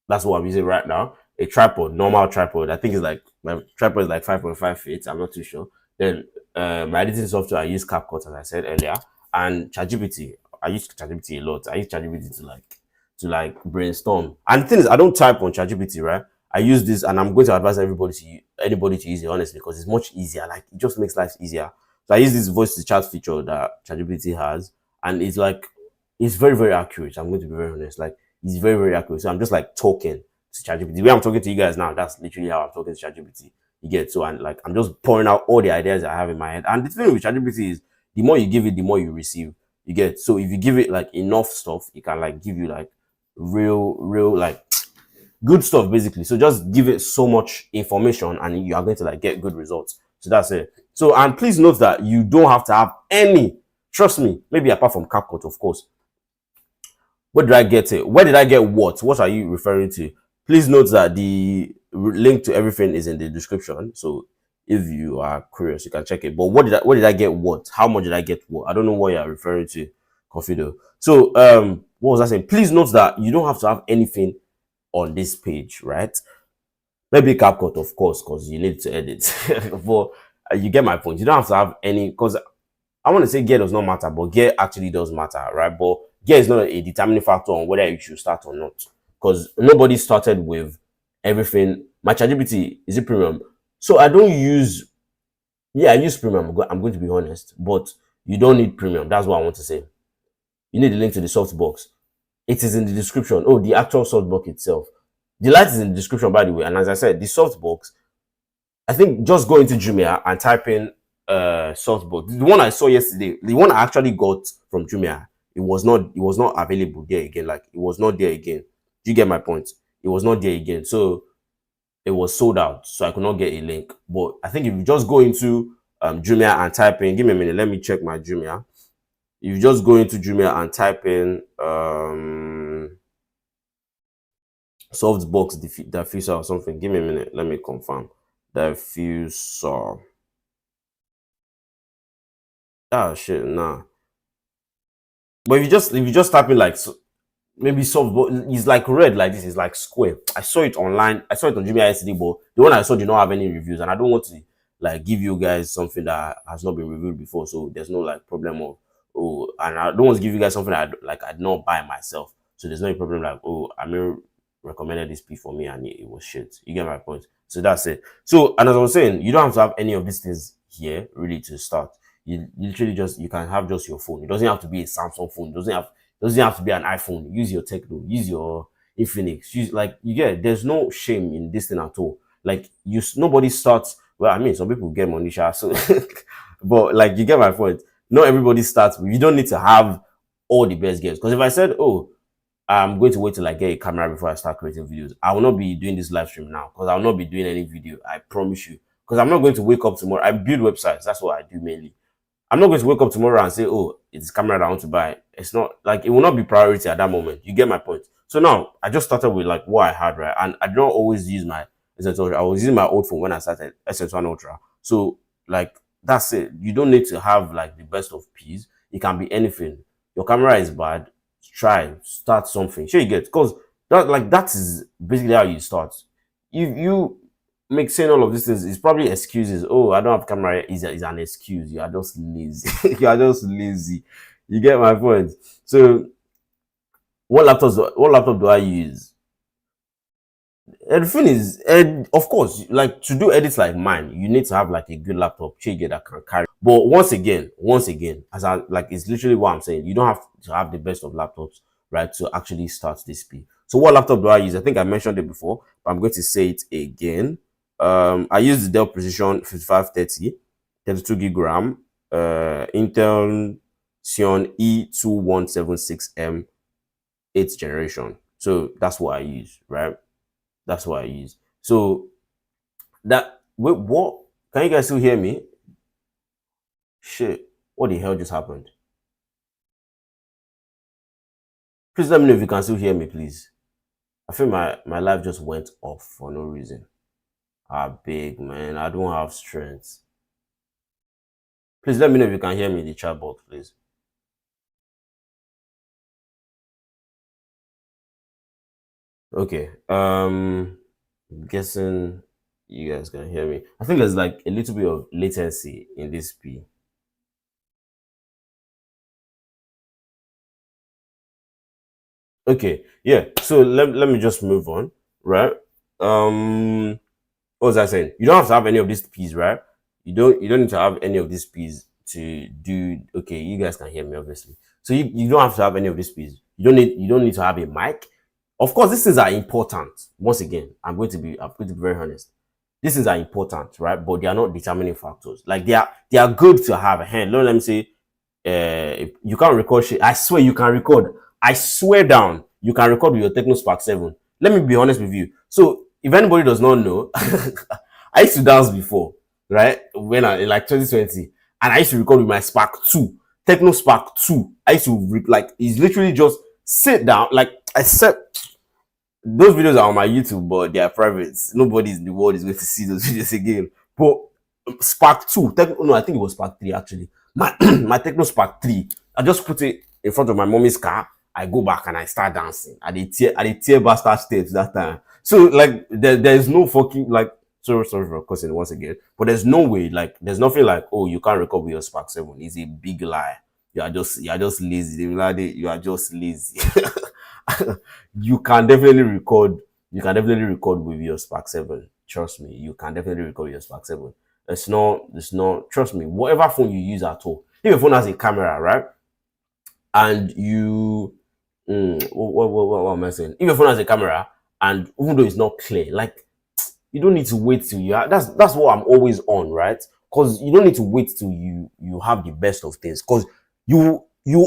Speaker 1: that's what I'm using right now. A tripod, normal tripod. I think it's like my tripod is like 5.5 feet. I'm not too sure. Then my editing software, I use Capcut, as I said earlier, and ChatGPT. I use ChatGPT a lot. I use ChatGPT to brainstorm. And the thing is, I don't type on ChatGPT, right? I use this, and I'm going to advise anybody to use it honestly, because it's much easier. Like it just makes life easier. So I use this voice to chat feature that ChatGPT has, and it's very very accurate. I'm going to be very honest. Like it's very very accurate. So I'm just like talking to ChatGPT. The way I'm talking to you guys now, that's literally how I'm talking to ChatGPT. You get so, and like I'm just pouring out all the ideas I have in my head. And the thing with ChatGPT is the more you give it, the more you receive. You get so if you give it like enough stuff, it can like give you like real like good stuff basically. So just give it so much information and you are going to like get good results. So that's it. So and please note that you don't have to have any, trust me, maybe apart from CapCut, of course. Where did I get it? Where did I get what? What are you referring to? Please note that the link to everything is in the description. So if you are curious, you can check it. But where did I get what? How much did I get what? I don't know what you're referring to, Confido. So what was I saying? Please note that you don't have to have anything on this page, right? Maybe CapCut, of course, because you need to edit. But you get my point. You don't have to have any, because I want to say gear does not matter, but gear actually does matter, right? But gear is not a determining factor on whether you should start or not, because nobody started with everything. My ChatGPT, is it premium? So I don't use, yeah, I use premium. I'm going to be honest, but you don't need premium. That's what I want to say. You need the link to the softbox. It is in the description. Oh, the actual softbox itself. The light is in the description, by the way. And as I said, the softbox, I think just go into Jumia and type in softbox. The one I saw yesterday, the one I actually got from Jumia, it was not available there again. Like it was not there again. Do you get my point? It was not there again. So it was sold out. So I could not get a link. But I think if you just go into Jumia and type in, give me a minute, let me check my Jumia. You just go into Jumia and type in softbox diffuser or something. Give me a minute. Let me confirm. Diffuser. Ah shit, nah. But if you just type in like maybe softbox, it's like red like this. It's like square. I saw it online. I saw it on Jumia yesterday, but the one I saw did not have any reviews, and I don't want to like give you guys something that has not been reviewed before. So there's no like problem of and I don't want to give you guys something that I'd not buy myself. So there's no problem like Amir recommended this P for me and it was shit. You get my point. So that's it. So and as I was saying, you don't have to have any of these things here really to start. You literally you can have just your phone. It doesn't have to be a Samsung phone. It doesn't have to be an iPhone. Use your Techno. Use your Infinix. Use like you get. There's no shame in this thing at all. Like nobody starts. Well, I mean, some people get money, so but like you get my point. Not everybody starts. You don't need to have all the best gears. Because if I said, oh, I'm going to wait till I get a camera before I start creating videos, I will not be doing this live stream now because I will not be doing any video. I promise you. Because I'm not going to wake up tomorrow. I build websites. That's what I do mainly. I'm not going to wake up tomorrow and say, oh, it's a camera that I want to buy. It's not like it will not be priority at that moment. You get my point. So now I just started with like what I had, right? And I don't always use my S21 Ultra. I was using my old phone when I started S21 Ultra. So like that's it. You don't need to have like the best of P's. It can be anything. Your camera is bad. Start something. Sure you get, because that is basically how you start. If you make saying all of these things, it's probably excuses. Oh, I don't have camera is an excuse. You are just lazy. You are just lazy. You get my point. So what laptop do I use? And the thing is, of course, like to do edits like mine, you need to have like a good laptop, Chige, that can carry. But once again, as I like, it's literally what I'm saying. You don't have to have the best of laptops, right, to actually start this speed. So what laptop do I use? I think I mentioned it before, but I'm going to say it again. I use the Dell Precision 5530, 32 gig RAM, Intel Xeon E2176M, 8th generation. So that's what I use, right? That's what I use. So that wait, what? Can you guys still hear me? Shit, what the hell just happened? Please let me know if you can still hear me, please. I feel my life just went off for no reason. Ah, big man, I don't have strength. Please let me know if you can hear me in the chat box, please. Okay. I'm guessing you guys can hear me. I think there's like a little bit of latency in this P. Okay, yeah. So let me just move on, right? What was I saying? You don't have to have any of these P's, right? You don't need to have any of these P's to do. Okay, you guys can hear me obviously. So you don't have to have any of these P's. You don't need to have a mic. Of course, these things are important. Once again, I'm going to be very honest. These things are important, right? But they are not determining factors. Like they are good to have. Hand. Let me say, you can't record shit. I swear you can record. I swear down, you can record with your Techno Spark 7. Let me be honest with you. So if anybody does not know, I used to dance before, right? When I in like 2020, and I used to record with my Spark 2, Techno Spark 2. I used to like it's literally just sit down, like I said. Those videos are on my YouTube, but they are private. Nobody in the world is going to see those videos again. But Spark 2, no, I think it was Spark 3 actually. My my Techno Spark 3. I just put it in front of my mommy's car. I go back and I start dancing. I did tear bastard steps that time. So like there's no fucking like sorry for cussing once again. But there's no way, like there's nothing like, oh, you can't record with your Spark 7. It's a big lie. You are just lazy. You are just lazy. you can definitely record. You can definitely record with your Spark 7. Trust me, you can definitely record with your Spark 7. It's not, trust me, whatever phone you use at all. If your phone has a camera, right? And you what am I saying? If your phone has a camera and even though it's not clear, like you don't need to wait till you have, that's what I'm always on, right? Because you don't need to wait till you have the best of things. Because you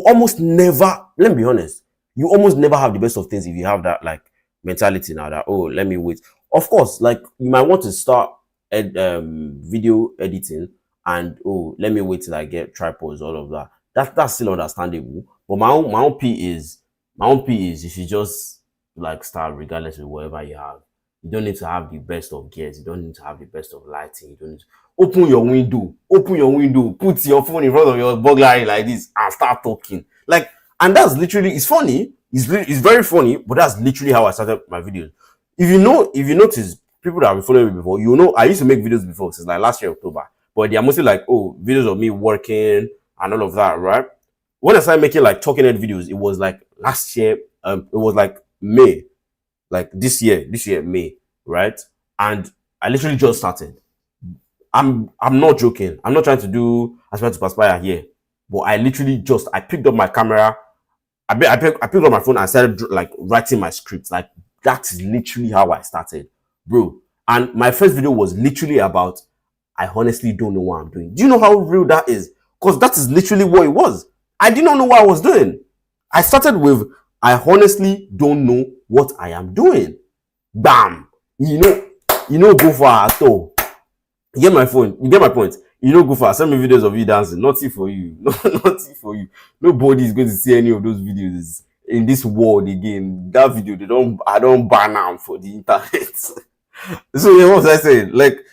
Speaker 1: almost never, let me be honest, you almost never have the best of things if you have that like mentality now that, oh, let me wait. Of course, like you might want to start video editing and, oh, let me wait till I get tripods, all of that. That's still understandable. But my own P is you should just like start regardless of whatever you have. You don't need to have the best of gears. You don't need to have the best of lighting. You don't need to open your window, put your phone in front of your burglary like this and start talking. Like, and that's literally, it's funny. It's very funny, but that's literally how I started my videos. If you notice, people that have been following me before, you know, I used to make videos before since like last year, October. But they are mostly like, oh, videos of me working and all of that, right? When I started making like talking head videos, it was like last year, it was like May, like this year May, right? And I literally just started. I'm not joking. I'm not trying to do aspire to perspire here, but I literally just I picked up my camera, I picked up my phone and started like writing my scripts. Like that's literally how I started, bro. And my first video was literally about I honestly don't know what I'm doing. Do you know how real that is? Because that is literally what it was. I did not know what I was doing. I started with I honestly don't know what I am doing. Bam. Go far at all. You get my phone. You get my point. Go far. Send me videos of you dancing. Nothing for you. Nothing for you. Nobody is going to see any of those videos in this world again. That video, I don't ban them for the internet. So yeah, what was I saying? Like,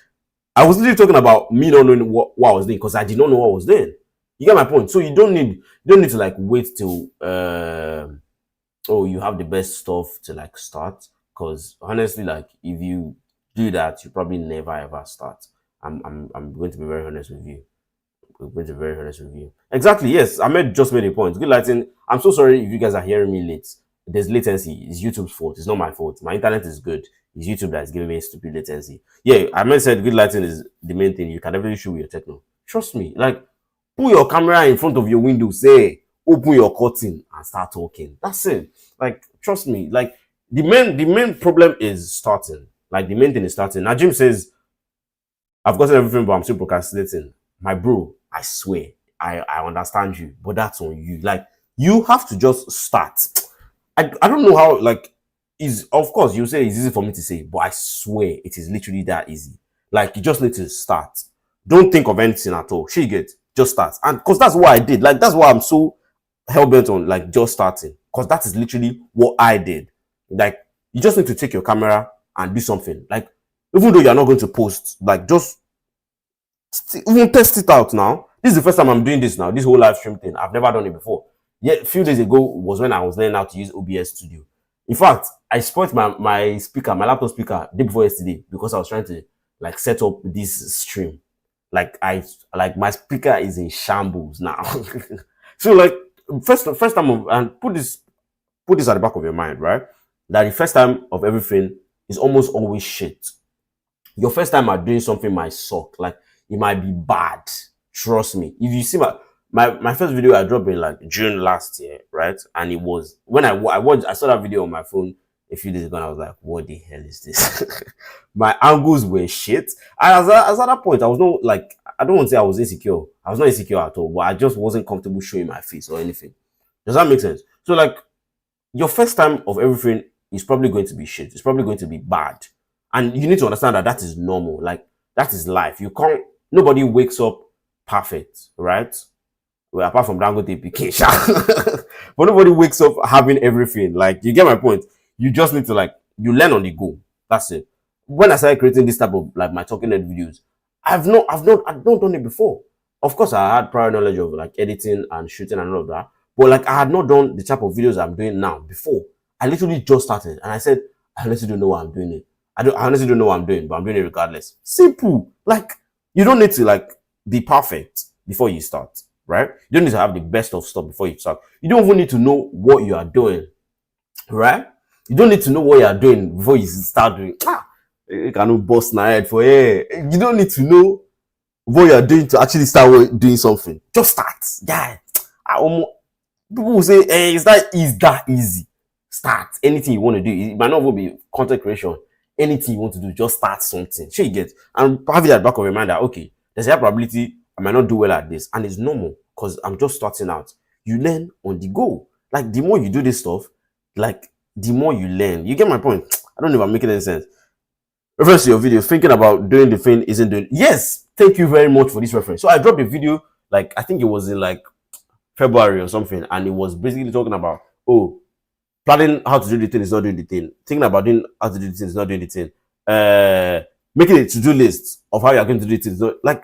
Speaker 1: I was literally talking about me not knowing what I was doing because I did not know what I was doing. You get my point. So you don't need to like wait till oh, you have the best stuff to like start. Because honestly, like if you do that, you probably never ever start. I'm going to be very honest with you. I'm going to be very honest with you. Exactly. Yes, just made a point. Good lighting. I'm so sorry if you guys are hearing me late. There's latency. It's YouTube's fault. It's not my fault. My internet is good. It's YouTube that's giving me stupid latency. Yeah, I meant said good lighting is the main thing. You can definitely shoot with your techno. Trust me. Like, put your camera in front of your window, say, open your curtain and start talking. That's it. Like, trust me. Like, the main problem is starting. Like, the main thing is starting. Now, Jim says, I've gotten everything, but I'm still procrastinating. My bro, I swear, I understand you, but that's on you. Like, you have to just start. I don't know how, like, is of course you say it's easy for me to say, but I swear it is literally that easy. Like, you just need to start. Don't think of anything at all. She get just start. And because that's what I did. Like, that's why I'm so hell bent on like just starting. Because that is literally what I did. Like, you just need to take your camera and do something. Like, even though you're not going to post, like, just even test it out now. This is the first time I'm doing this now, this whole live stream thing. I've never done it before. Yeah, a few days ago was when I was learning how to use OBS Studio. In fact, I spoiled my speaker, my laptop speaker, day before yesterday because I was trying to like set up this stream. Like my speaker is in shambles now. So like first time and put this at the back of your mind, right? That the first time of everything is almost always shit. Your first time at doing something might suck. Like, it might be bad. Trust me. If you see my first video I dropped in like June last year, right? And it was when I saw that video on my phone a few days ago and I was like, what the hell is this? My angles were shit. And as at that point, I was not like, I don't want to say I was insecure. I was not insecure at all, but I just wasn't comfortable showing my face or anything. Does that make sense? So like, your first time of everything is probably going to be shit. It's probably going to be bad. And you need to understand that that is normal. Like, that is life. You can't, nobody wakes up perfect, right? Well, apart from Dangote PK, but nobody wakes up having everything. Like, you get my point? You just need to like, you learn on the go. That's it. When I started creating this type of like my talking head videos, I've not done it before. Of course, I had prior knowledge of like editing and shooting and all of that. But like, I had not done the type of videos I'm doing now before. I literally just started and I said, I honestly don't know why I'm doing it. I honestly don't know what I'm doing, but I'm doing it regardless. Simple. Like, you don't need to like be perfect before you start, right? You don't need to have the best of stuff before you start. You don't even need to know what you are doing, right? You don't need to know what you are doing before you start doing. You cannot bust my head for You don't need to know what you are doing to actually start doing something. Just start. Yeah. People will say, hey, is that easy? Start. Anything you want to do. It might not even be content creation. Anything you want to do, just start something. Sure, you get. And have it at the back of your mind that, okay, there's a probability I might not do well at this. And it's normal because I'm just starting out. You learn on the go. Like, the more you do this stuff, like, the more you learn. You get my point? I don't know if I'm making any sense. Reference to your video, thinking about doing the thing isn't doing. Yes, thank you very much for this reference. So I dropped a video, like, I think it was in like February or something, and it was basically talking about, oh, planning how to do the thing is not doing the thing. Thinking about doing how to do the thing is not doing the thing. Making a to-do list of how you're going to do it is not, like,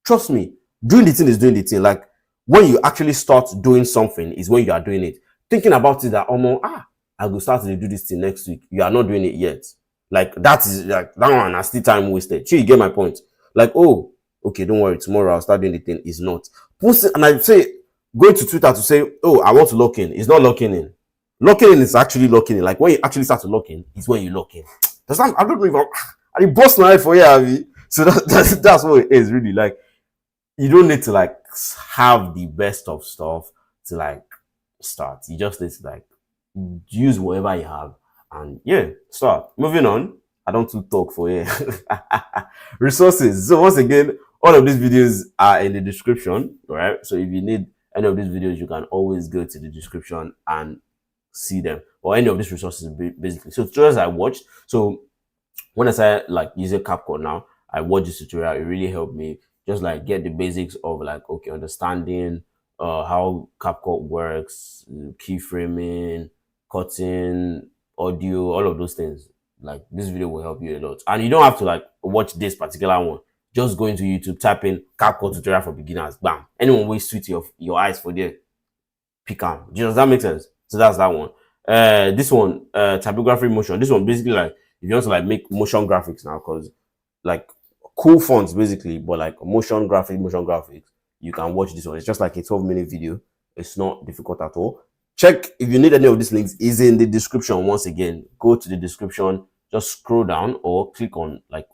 Speaker 1: trust me, doing the thing is doing the thing. Like, when you actually start doing something is when you are doing it. Thinking about it that, I will start to do this thing next week. You are not doing it yet. Like, that is like, that one is still time wasted. Sure, you get my point. Like, oh, okay, don't worry, tomorrow I'll start doing the thing. Is not. And I say, going to Twitter to say, oh, I want to lock in. It's not locking in. Locking in is actually locking in. Like, when you actually start to lock in, is when you lock in. I don't know if I bust my head for you, Avi. So that's what it is, really. Like, you don't need to like have the best of stuff to like start. You just need to like use whatever you have and yeah, start. Moving on. I don't too talk for you. Resources. So once again, all of these videos are in the description, right? So if you need any of these videos, you can always go to the description and see them, or any of these resources basically. So tutorials I watched. So when I started like using Capcut now, I watched this tutorial. It really helped me just like get the basics of like, okay, understanding how Capcut works, keyframing, cutting, audio, all of those things. Like, this video will help you a lot. And you don't have to like watch this particular one. Just go into YouTube, type in Capcut tutorial for beginners. Bam. Anyone will suit your eyes for there. Pick them. Does that make sense? So that's that one. This one, typography motion. This one basically like if you want to like make motion graphics now, because like cool fonts basically, but like motion graphics, you can watch this one. It's just like a 12-minute video. It's not difficult at all. Check if you need any of these links, is in the description. Once again, go to the description, just scroll down or click on, like,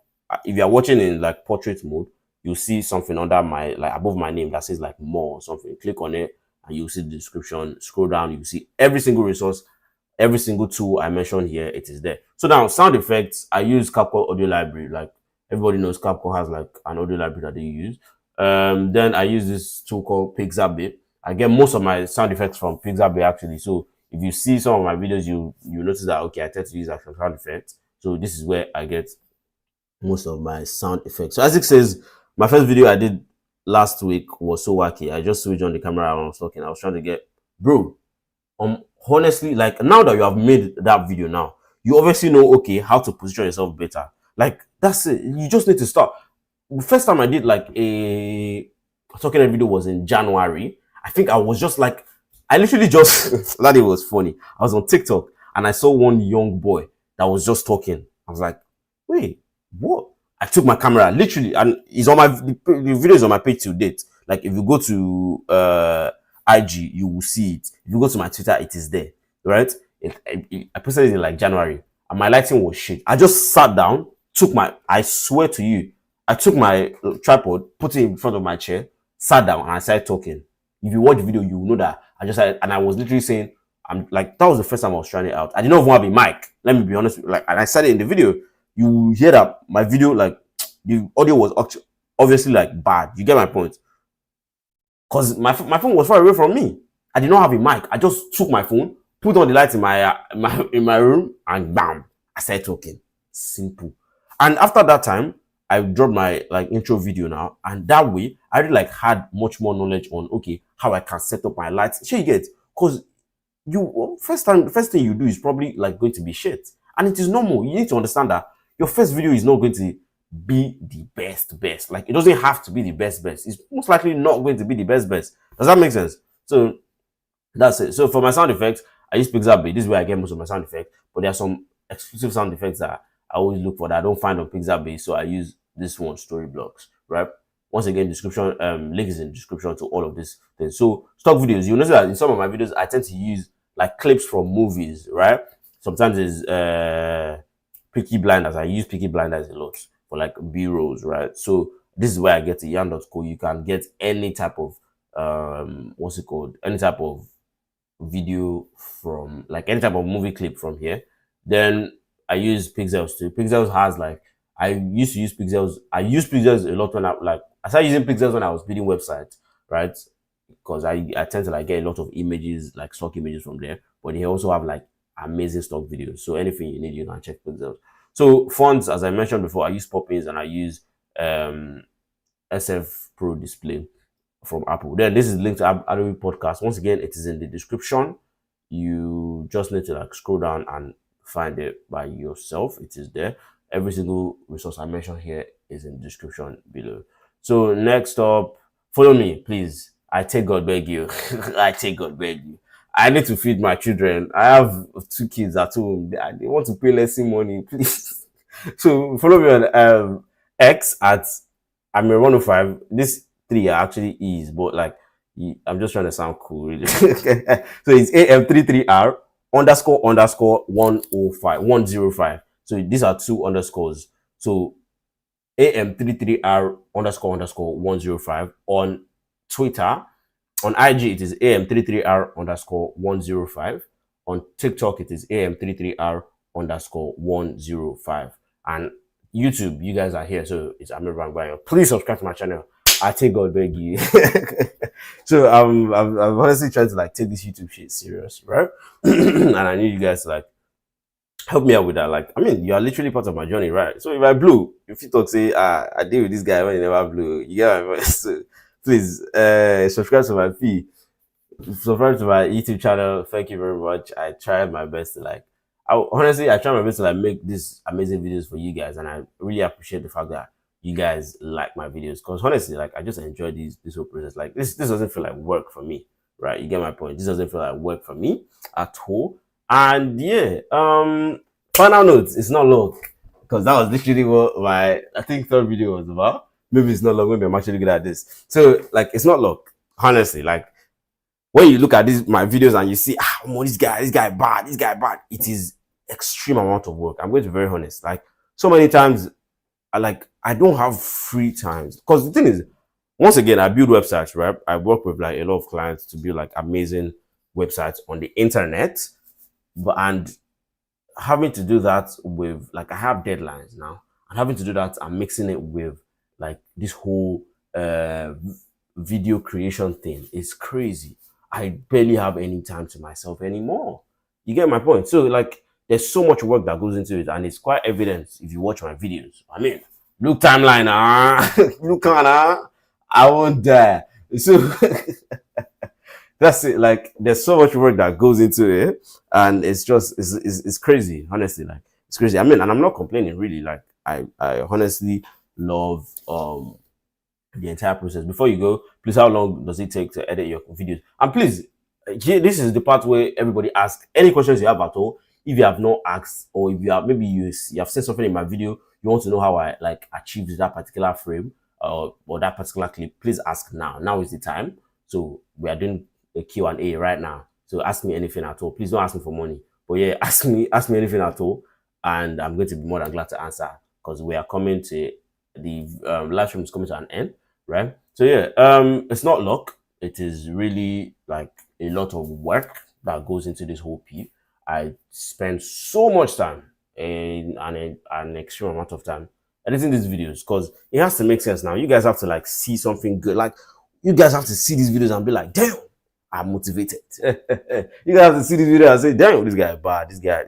Speaker 1: if you are watching in like portrait mode, you'll see something under my, like above my name that says like more or something. Click on it and you'll see the description. Scroll down, you'll see every single resource, every single tool I mentioned here, it is there. So now sound effects, I use Capcut audio library. Like everybody knows Capcut has like an audio library that they use. Then I use this tool called Pixabay. I get most of my sound effects from Pixabay actually. So if you see some of my videos, you notice that okay, I tend to use actual sound effects. So this is where I get most of my sound effects. So as it says, my first video I did last week was so wacky. I just switched on the camera and I was talking. I was trying to get, bro, honestly, like now that you have made that video now, you obviously know, okay, how to position yourself better. Like that's it. You just need to start. The first time I did like a talking video was in January. I think I was just like, I literally just, that it was funny. I was on TikTok and I saw one young boy that was just talking. I was like, wait, what? I took my camera literally, and it's on my, the video is on my page to date. Like if you go to IG, you will see it. If you go to my Twitter, it is there, right? I posted it in like January, and my lighting was shit. I just sat down, I swear to you, I took my tripod, put it in front of my chair, sat down, and I started talking. If you watch the video, you will know that I just started, and I was literally saying, I'm like, that was the first time I was trying it out. I didn't even have a mic. Let me be honest with you. Like, and I said it in the video. You hear that my video, like, the audio was obviously like bad. You get my point? Because my phone was far away from me. I did not have a mic. I just took my phone, put on the lights in my room, and bam, I started talking. Simple. And after that time, I dropped my like intro video now, and that way I really like had much more knowledge on okay how I can set up my lights. Sure, you get, because first thing you do is probably like going to be shit, and it is normal. You need to understand that your first video is not going to be the best. Like it doesn't have to be the best. It's most likely not going to be the best. Does that make sense? So that's it. So for my sound effects, I use Pixabay. This is where I get most of my sound effects, but there are some exclusive sound effects that I always look for that I don't find on Pixabay. So I use this one, Storyblocks, right? Once again, description, link is in the description to all of this things. So stock videos, you'll notice that in some of my videos, I tend to use like clips from movies, right? Sometimes it's Peaky Blinders. I use Peaky Blinders a lot for like B-rolls, right? So this is where I get to yarn.co. You can get any type of what's it called? Any type of video from like any type of movie clip from here. Then I use Pixels too. Pixels has like I used to use Pixels. I use Pixels a lot when I started using Pixels when I was building websites, right? Because I tend to like get a lot of images, like stock images from there. But they also have like amazing stock videos. So anything you need, you can check Pixels. So fonts, as I mentioned before, I use Poppins and I use SF Pro Display from Apple. Then this is linked to Adobe Podcast. Once again, it is in the description. You just need to like scroll down and find it by yourself. It is there. Every single resource I mentioned here is in the description below. So next up, follow me, please. I take God beg you. I take God beg you. I need to feed my children. I have 2 kids at home. They want to pay lesson money, please. So follow me on X at Amir105. This 3 actually is, but like I'm just trying to sound cool, really. So it's AM33R __ 105. So these are 2 underscores. So AM33R __ 105 on Twitter. On IG, it is AM33R _ 105. On TikTok, it is AM33R _ 105. And YouTube, you guys are here, so it's Amir Bangbayo. Please subscribe to my channel. I take God beg you. So I'm honestly trying to like take this YouTube shit serious, right? And I need you guys to like help me out with that. Like, I mean, you are literally part of my journey, right? So if I blew, if you talk say, I deal with this guy when he never blew, you get my voice. So please subscribe to my feed, subscribe to my YouTube channel. Thank you very much. I tried my best to like, honestly, I try my best to like make these amazing videos for you guys, and I really appreciate the fact that you guys like my videos, because honestly, like I just enjoy this whole process. Like this doesn't feel like work for me, right? You get my point. This doesn't feel like work for me at all. And yeah, final notes, it's not long, because that was literally what my I think 3rd video was about. Maybe it's not long, maybe I'm actually good at this. So like it's not long, honestly. Like when you look at my videos and you see, oh, this guy bad, it is extreme amount of work. I'm going to be very honest. Like so many times, I don't have free times because the thing is, once again, I build websites, right? I work with like a lot of clients to build like amazing websites on the internet, and having to do that with like I have deadlines now, and having to do that, I'm mixing it with like this whole video creation thing. It's crazy. I barely have any time to myself anymore. You get my point? So like there's so much work that goes into it, and it's quite evident if you watch my videos. I mean, look timeline, look on, I won't die. So that's it. Like there's so much work that goes into it, and it's just it's crazy. Honestly, like it's crazy. I mean, and I'm not complaining really. Like I honestly love the entire process. Before you go, please, how long does it take to edit your videos? And please, this is the part where everybody asks any questions you have at all. If you have not asked, or if you have maybe you have said something in my video, you want to know how I like achieved that particular frame or that particular clip, please ask now. Now is the time. So we are doing a Q&A right now. So ask me anything at all. Please don't ask me for money. But yeah, ask me anything at all, and I'm going to be more than glad to answer because we are coming to the live stream is coming to an end, right? So yeah, it's not luck. It is really like a lot of work that goes into this whole piece. I spend so much time and an extreme amount of time editing these videos because it has to make sense now. You guys have to like see something good. Like you guys have to see these videos and be like, damn, I'm motivated. You guys have to see this video and say, damn, this guy bad. This guy,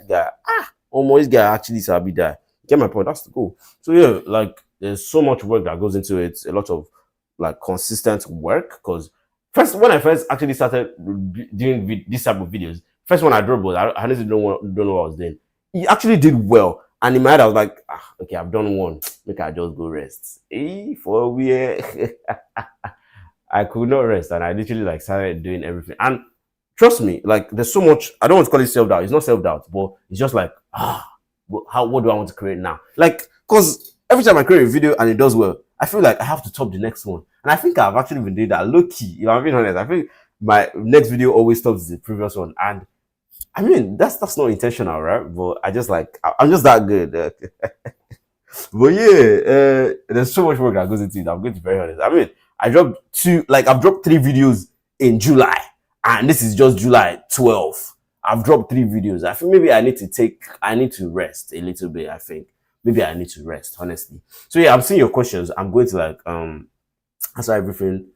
Speaker 1: almost this guy actually sabi die. Get my point? That's the goal. So yeah, like there's so much work that goes into it. A lot of like consistent work because when I first actually started doing this type of videos, first one I dropped was I honestly don't know what I was doing. He actually did well, and in my head I was like, okay, I've done one. Make I just go rest. For we, I could not rest, and I literally like started doing everything. And trust me, like there's so much. I don't want to call it self doubt. It's not self doubt, but it's just like what do I want to create now? Like, because every time I create a video and it does well, I feel like I have to top the next one. And I think I've actually been doing that low key. If I'm being honest, I think my next video always tops the previous one. And I mean, that's not intentional, right? But I just like, I'm just that good. But yeah, there's so much work that goes into it. I'm going to be very honest. I mean, I've dropped 3 videos in July. And this is just July 12th. I've dropped 3 videos. I think maybe I need to rest a little bit. I think maybe I need to rest, honestly. So yeah, I'm seeing your questions. I'm going to like answer everything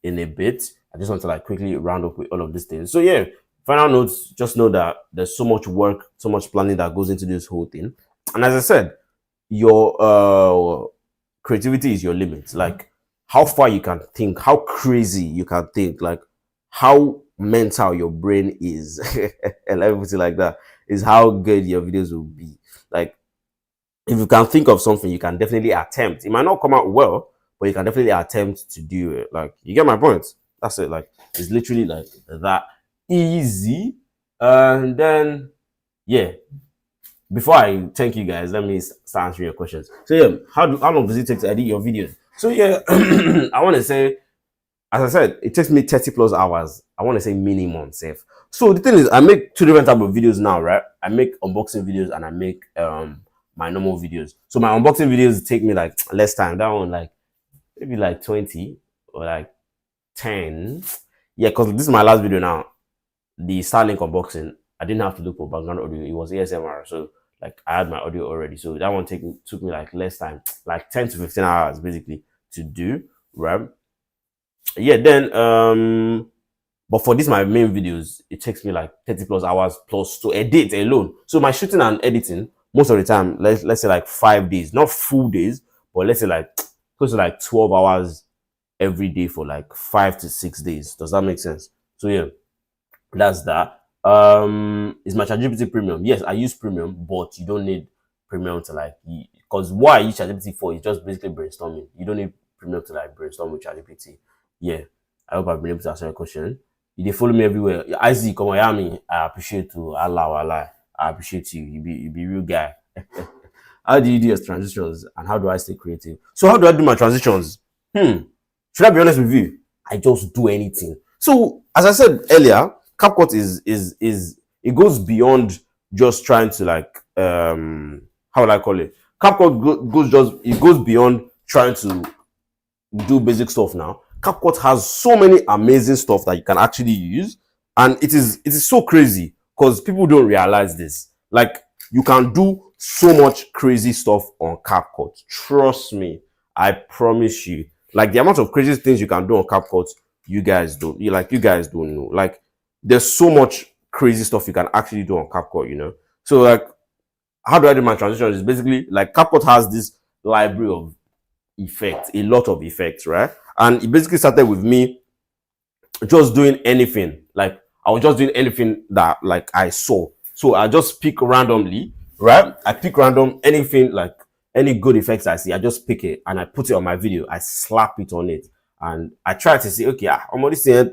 Speaker 1: in a bit. I just want to like quickly round up with all of these things. So yeah, final notes, just know that there's so much work, so much planning that goes into this whole thing. And as I said, your creativity is your limit. Like how far you can think, how crazy you can think, like how mental your brain is, and everything like that is how good your videos will be. Like if you can think of something, you can definitely attempt. It might not come out well, but you can definitely attempt to do it. Like you get my point. That's it. Like it's literally like that easy. And then yeah, before I thank you guys, let me start answering your questions. So yeah, how long does it take to edit your videos? So yeah, I want to say, as I said, it takes me 30 plus hours. I want to say minimum safe. So the thing is, I make 2 different types of videos now, right? I make unboxing videos and I make my normal videos. So my unboxing videos take me like less time. That one like maybe like 20 or like 10. Yeah, because this is my last video now. The Starlink unboxing, I didn't have to look for background audio. It was ASMR. So like I had my audio already. So that one took me like less time, like 10 to 15 hours basically to do, right? Yeah, then but for this my main videos, it takes me like 30 plus hours plus to edit alone. So my shooting and editing, most of the time, let's say like 5 days, not full days, but let's say like close to like 12 hours every day for like 5 to 6 days. Does that make sense? So yeah, that's that. Is my ChatGPT premium? Yes, I use premium, but you don't need premium to like, because what I use ChatGPT for is just basically brainstorming. You don't need premium to like brainstorm with ChatGPT. Yeah, I hope I've been able to answer your question. You they follow me everywhere. Isaac, come on, me. I appreciate you. Allah. I appreciate you. You be real guy. How do you do your transitions and how do I stay creative? So how do I do my transitions? Should I be honest with you? I just do anything. So as I said earlier, Capcut is it goes beyond just trying to like how would I call it? Capcut goes beyond trying to do basic stuff now. Capcut has so many amazing stuff that you can actually use, and it is so crazy because people don't realize this. Like, you can do so much crazy stuff on Capcut. Trust me, I promise you. Like, the amount of crazy things you can do on Capcut, you guys don't. You guys don't know. Like, there's so much crazy stuff you can actually do on Capcut. So like, how do I do my transition? Is basically like Capcut has this library of effects, a lot of effects, right? And it basically started with me just doing anything. Like, I was just doing anything that like I saw. So I just pick randomly, right? I pick random anything, like any good effects I see, I just pick it and I put it on my video. I slap it on it. And I try to say, okay, this is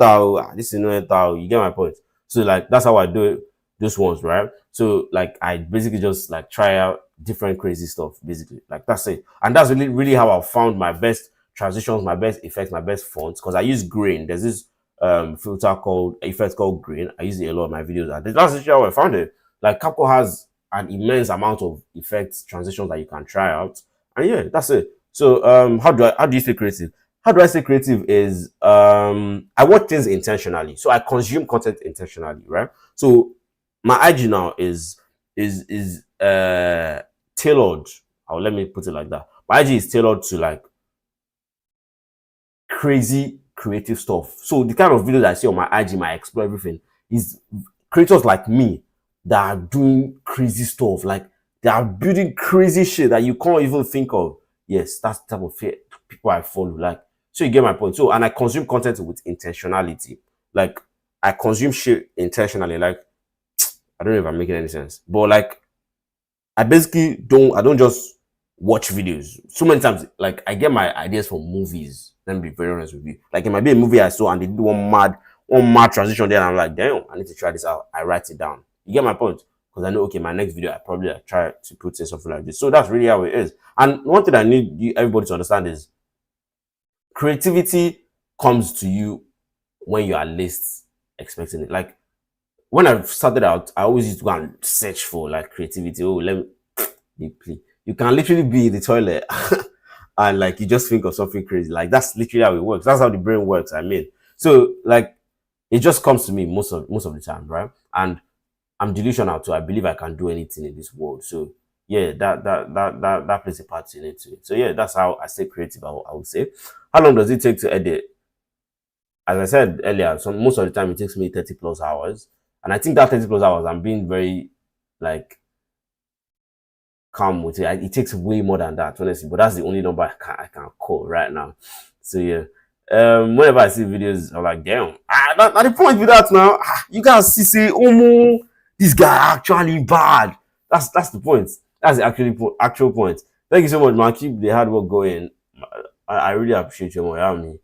Speaker 1: this is no enter. You get my point. So like, that's how I do it, those ones, right? So like, I basically just like try out different crazy stuff, basically. Like, that's it. And that's really how I found my best transitions, my best effects, my best fonts, because I use grain. There's this filter called effect called grain. I use it a lot in my videos, and that's actually how I found it. Like, Capcut has an immense amount of effects, transitions that you can try out, and yeah, that's it. So how do you stay creative? How do I stay creative is I watch things intentionally, so I consume content intentionally, right? So my IG now is tailored. Or let me put it like that. My IG is tailored to like crazy creative stuff. So the kind of videos I see on my IG, my explore everything, is creators like me that are doing crazy stuff. Like, they are building crazy shit that you can't even think of. Yes, that's the type of people I follow. Like, so you get my point. So, and I consume content with intentionality. Like, I consume shit intentionally. Like, I don't know if I'm making any sense, but like, I don't just watch videos. So many times, like, I get my ideas from movies. Let me be very honest with you. Like, it might be a movie I saw and they do one mad transition there, and I'm like, damn, I need to try this out. I write it down. You get my point? Because I know, okay, my next video, I probably try to put in something like this. So that's really how it is. And one thing I need everybody to understand is creativity comes to you when you are least expecting it. Like, when I started out, I always used to go and search for like creativity. Oh, let me play. You can literally be in the toilet and like, you just think of something crazy. Like, that's literally how it works. That's how the brain works. I mean, so like, it just comes to me most of the time, right? And I'm delusional too. I believe I can do anything in this world. So yeah, that plays a part in it too. So yeah, that's how I stay creative. I would say. How long does it take to edit? As I said earlier, most of the time it takes me 30 plus hours. And I think that 30 plus hours, I'm being very like calm with it. It takes way more than that, honestly. But that's the only number I can call right now. So yeah. Whenever I see videos, I'm like, damn, not the point with that now. You guys see, say, oh, this guy actually bad. That's the point. That's the actual point. Thank you so much, man. Keep the hard work going. I really appreciate you, man.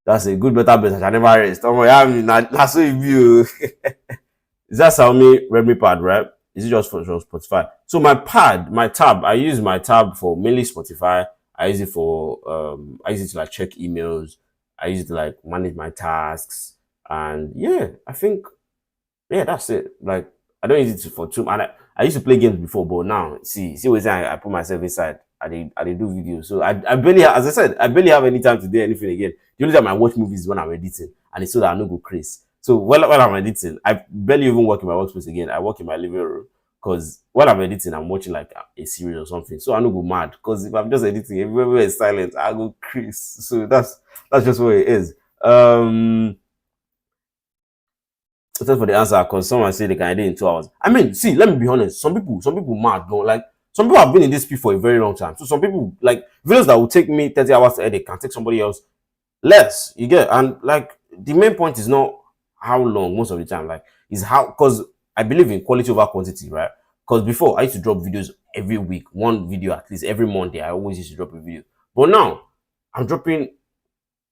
Speaker 1: That's a good better business. I never rest. That's so you. Is that Xiaomi Redmi pad, right? Is it just for Spotify? So my tab, I use my tab for mainly Spotify. I use it to like check emails. I use it to like manage my tasks. And yeah, I think, yeah, that's it. Like, I don't use it for too. And I used to play games before, but now see what I put myself inside. I did do videos. So I barely, as I said, I barely have any time to do anything again. The only time I watch movies is when I'm editing, and it's so that I no go crazy. So while I'm editing, I barely even work in my workspace again. I work in my living room, because while I'm editing, I'm watching like a series or something. So I no go mad, because if I'm just editing, everywhere is silent, I go crazy. So that's just what it is. Thanks for the answer, because someone said they can edit in 2 hours. I mean, see, let me be honest. Some people mad, don't like. Some people have been in this for a very long time. So some people, like, videos that will take me 30 hours to edit can take somebody else less. You get, and like, the main point is not how long most of the time, like, is how, because I believe in quality over quantity, right? Because before I used to drop videos every week, one video at least every Monday. I always used to drop a video, but now I'm dropping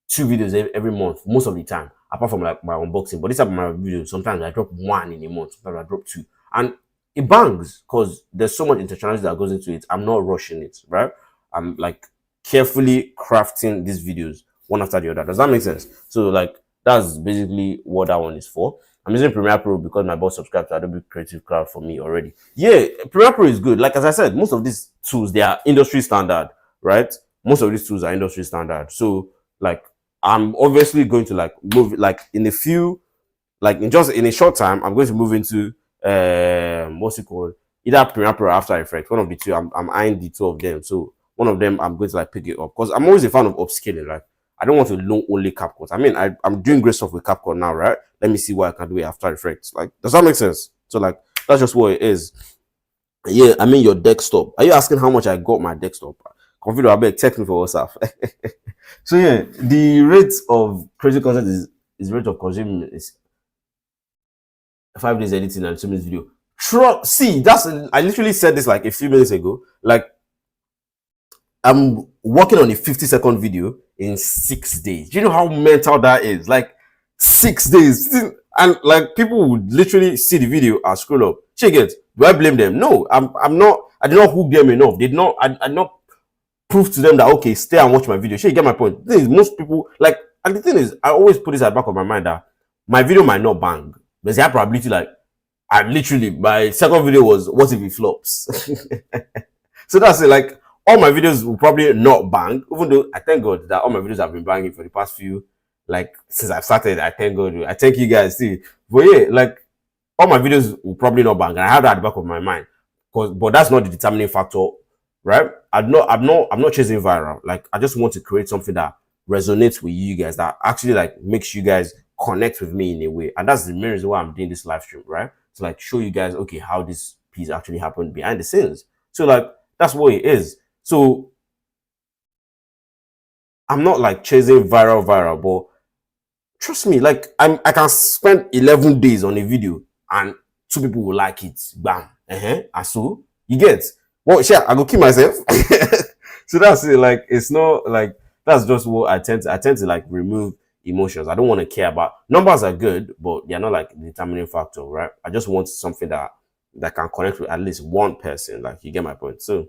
Speaker 1: 2 videos every month most of the time, apart from like my unboxing. But this type of my videos, sometimes I drop one in a month, sometimes I drop 2, and it bangs because there's so much intentionality that goes into it. I'm not rushing it, right? I'm like carefully crafting these videos one after the other. Does that make sense? So like, that's basically what that one is for. I'm using Premiere Pro because my boss subscribed to Adobe Creative Cloud for me already. Yeah, Premiere Pro is good. Like as I said, most of these tools they are industry standard, right? Most of these tools are industry standard. So like I'm obviously going to like move like in a few like in a short time, I'm going to move into what's it called? Either Premiere Pro or After Effects. One of the two. I'm eyeing the two of them. So one of them I'm going to like pick it up because I'm always a fan of upscaling. Like I don't want to learn only CapCut. I mean, I'm doing great stuff with CapCut now, right? Let me see what I can do with After Effects. Like, does that make sense? So like that's just what it is. Yeah, I mean your desktop. Are you asking how much I got my desktop? Confident, I bet text me for WhatsApp. So yeah, the rate of creating content is rate of consuming is 5 days editing and 2 minutes video. See, that's I literally said this like a few minutes ago. Like I'm working on a 50-second video in 6 days. Do you know how mental that is? Like 6 days. And like people would literally see the video and scroll up. Check it. Do I blame them? No, I'm not. I did not hook them enough. Did not I not prove to them that okay, stay and watch my video. Sure, you get my point. The thing is, most people like, and the thing is, I always put this at the back of my mind that my video might not bang. There's a probability like I literally my second video was what if it flops? So that's it. Like all my videos will probably not bang, even though I thank God that all my videos have been banging for the past few, like since I've started. I thank God. I thank you guys too. But yeah, like all my videos will probably not bang, and I have that at the back of my mind. But that's not the determining factor, right? I'm not chasing viral. Like I just want to create something that resonates with you guys, that actually like makes you guys connect with me in a way. And that's the main reason why I'm doing this live stream, right? To like show you guys, okay, how this piece actually happened behind the scenes. So like that's what it is. So I'm not like chasing viral, but trust me, like I can spend 11 days on a video and 2 people will like it. Bam. And so you get well, sure, I go keep myself. So that's it. Like it's not like that's just what I tend to like remove emotions. I don't want to care about numbers are good, but they're not like the determining factor, right? I just want something that can connect with at least one person. Like you get my point. So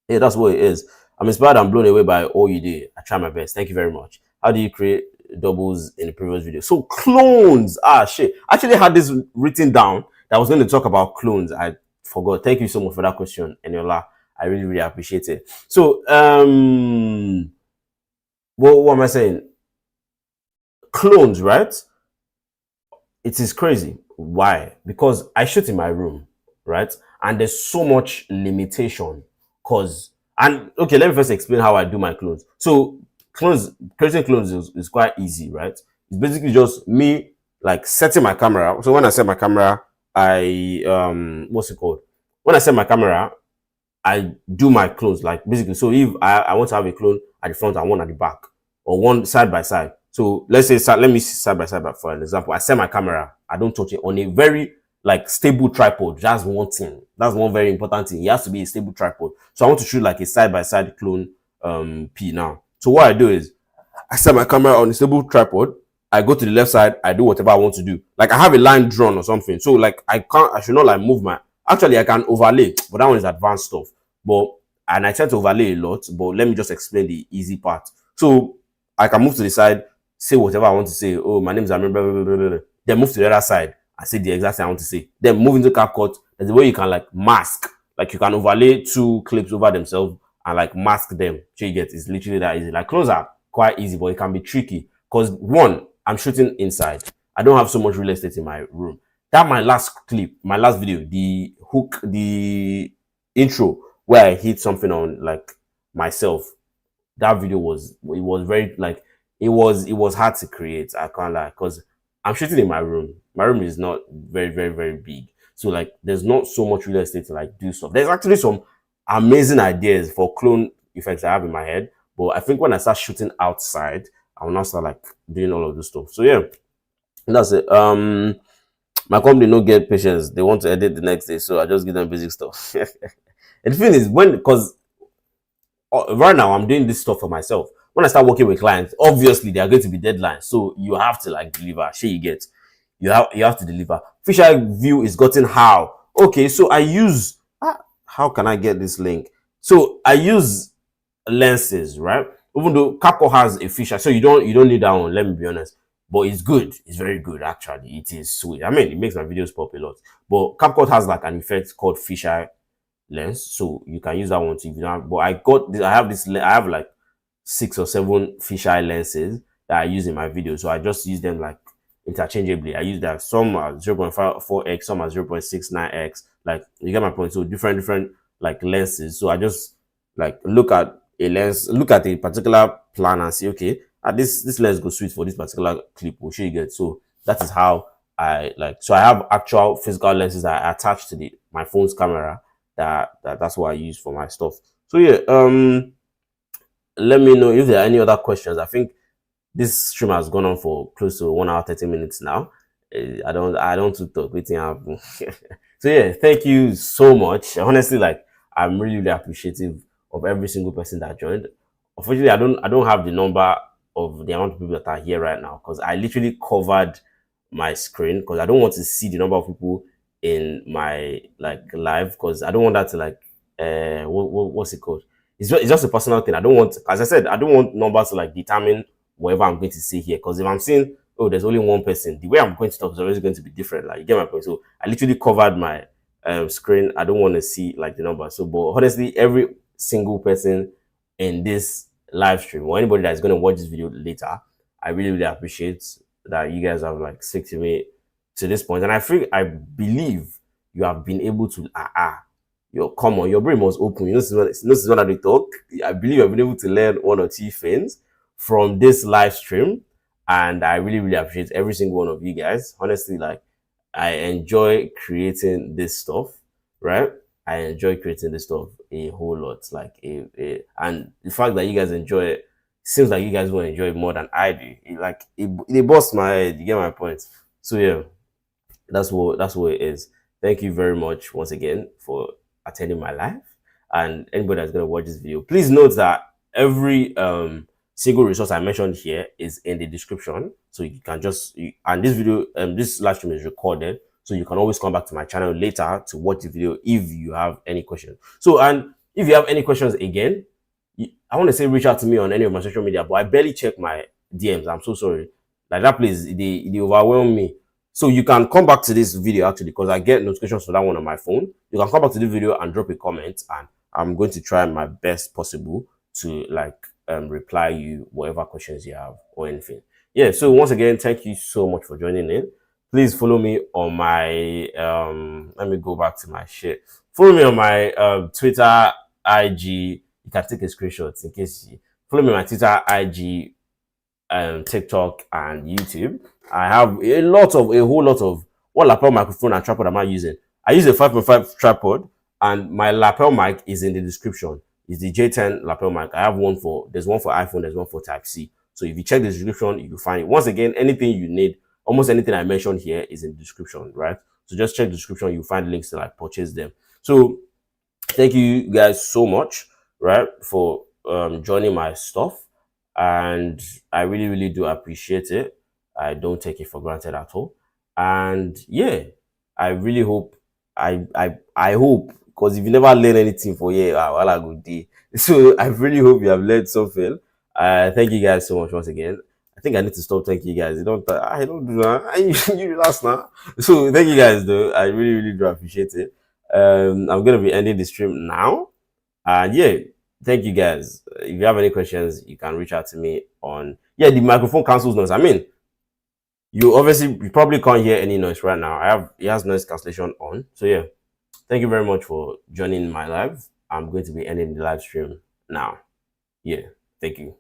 Speaker 1: yeah, that's what it is. I'm inspired and blown away by all you did. I try my best. Thank you very much. How do you create doubles in the previous video? So clones. Ah shit. I actually had this written down that I was going to talk about clones. I forgot. Thank you so much for that question, Eniola. I really, really appreciate it. So what am I saying? Clones, right? It is crazy. Why? Because I shoot in my room, right? And there's so much limitation. And okay, let me first explain how I do my clones. So creating clones is quite easy, right? It's basically just me like setting my camera. So when I set my camera, what's it called? When I set my camera, I do my clones like basically. So if I want to have a clone at the front and one at the back, or one side by side. So let's say let me see side by side for an example. I set my camera, I don't touch it on a very like stable tripod. That's one thing. That's one very important thing. It has to be a stable tripod. So I want to shoot like a side by side clone P now. So what I do is I set my camera on a stable tripod. I go to the left side. I do whatever I want to do. Like I have a line drawn or something. So like I should not like move my. Actually, I can overlay, but that one is advanced stuff. And I tend to overlay a lot. But let me just explain the easy part. So I can move to the side, say whatever I want to say. Oh, my name is Amir, blah, blah, blah, blah, blah. Then move to the other side. I say the exact thing I want to say. Then move into CapCut. There's a way you can like mask. Like you can overlay 2 clips over themselves and like mask them. So you get it's literally that easy. Like clones are quite easy, but it can be tricky. Because one, I'm shooting inside. I don't have so much real estate in my room. That my last clip, my last video, the hook, the intro where I hit something on like myself. That video was very like it was hard to create. I can't lie, because I'm shooting in my room. My room is not very, very, very big. So like there's not so much real estate to like do stuff. There's actually some amazing ideas for clone effects I have in my head. But I think when I start shooting outside, I will now start like doing all of this stuff. So yeah, that's it. My company no get patience. They want to edit the next day, so I just give them basic stuff. And the thing is, because right now I'm doing this stuff for myself. When I start working with clients, obviously there are going to be deadlines, so you have to like deliver. Sure, you get you have to deliver. Fisheye view is gotten how? Okay, so I use how can I get this link? So I use lenses, right? Even though Capcut has a fisheye, so you don't need that one. Let me be honest. but it's good. It's very good actually. It is sweet. I mean, it makes my videos pop a lot. But CapCut has like an effect called fisheye lens, so you can use that one too if you don't have, but I got this, I have like 6 or 7 fisheye lenses that I use in my videos, so I just use them like interchangeably. I use that, some are 0.4x, some are 0.69x, like, you get my point. So different like lenses. So I just like look at a lens, look at a particular plan and say, okay, this lens goes sweet for this particular clip, we'll show you get. So that is how I like, so I have actual physical lenses that I attach to my phone's camera, that's what I use for my stuff. So yeah, let me know if there are any other questions. I think this stream has gone on for close to 1 hour 30 minutes now. I don't to talk with you. So yeah, thank you so much. Honestly, like, I'm really appreciative of every single person that joined. Unfortunately, I don't have the number of the amount of people that are here right now, because I literally covered my screen, because I don't want to see the number of people in my like live, because I don't want that to like what's it called? It's just a personal thing. I don't want, as I said, I don't want numbers to like determine whatever I'm going to say here. Because if I'm saying, oh, there's only one person, the way I'm going to talk is always going to be different. Like, you get my point. So I literally covered my screen. I don't want to see like the number. So, but honestly, every single person in this live stream, or anybody that's going to watch this video later, I really appreciate that you guys have like stuck to me to this point. And I believe you have been able to come on, your brain was open. You know, this is when I talk. I believe I've been able to learn 1 or 2 things from this live stream, and I really appreciate every single one of you guys. Honestly, like, I enjoy creating this stuff, right? I enjoy creating this stuff a whole lot. Like, and the fact that you guys enjoy it seems like you guys will enjoy it more than I do. It busts my head. You get my point. So yeah, that's what it is. Thank you very much once again for attending my live, and anybody that's going to watch this video, please note that every single resource I mentioned here is in the description, so you can and this video, this live stream is recorded, so you can always come back to my channel later to watch the video if you have any questions. So, and if you have any questions again, I want to say reach out to me on any of my social media, but I barely check my DMs. I'm so sorry. Like, that place, they overwhelm me. So you can come back to this video actually, because I get notifications for that one on my phone. You can come back to the video and drop a comment, and I'm going to try my best possible to like reply you whatever questions you have or anything. Yeah, so once again, thank you so much for joining in. Please follow me on my let me go back to my shit. Follow me on my Twitter, IG. You can take a screenshot in case you follow me on my Twitter, IG, TikTok, and YouTube. I have a whole lot of what lapel microphone and tripod am I using. I use a 5.5 tripod, and my lapel mic is in the description. It's the J10 lapel mic. I have there's one for iPhone, there's one for Type-C. So if you check the description, you will find it. Once again, anything you need, almost anything I mentioned here is in the description, right? So just check the description, you'll find links to like purchase them. So thank you guys so much, right, for joining my stuff, and I really do appreciate it. I don't take it for granted at all. And yeah, I really hope I hope, because if you never learn anything for well, a good day. So I really hope you have learned something. Thank you guys so much once again. I think I need to stop thanking you guys. I don't do that. You relax now. So thank you guys though. I really do appreciate it. I'm gonna be ending the stream now. And yeah, thank you guys. If you have any questions, you can reach out to me on the microphone cancels noise. I mean, you probably can't hear any noise right now. It has noise cancellation on. So yeah, thank you very much for joining my live. I'm going to be ending the live stream now. Yeah, thank you.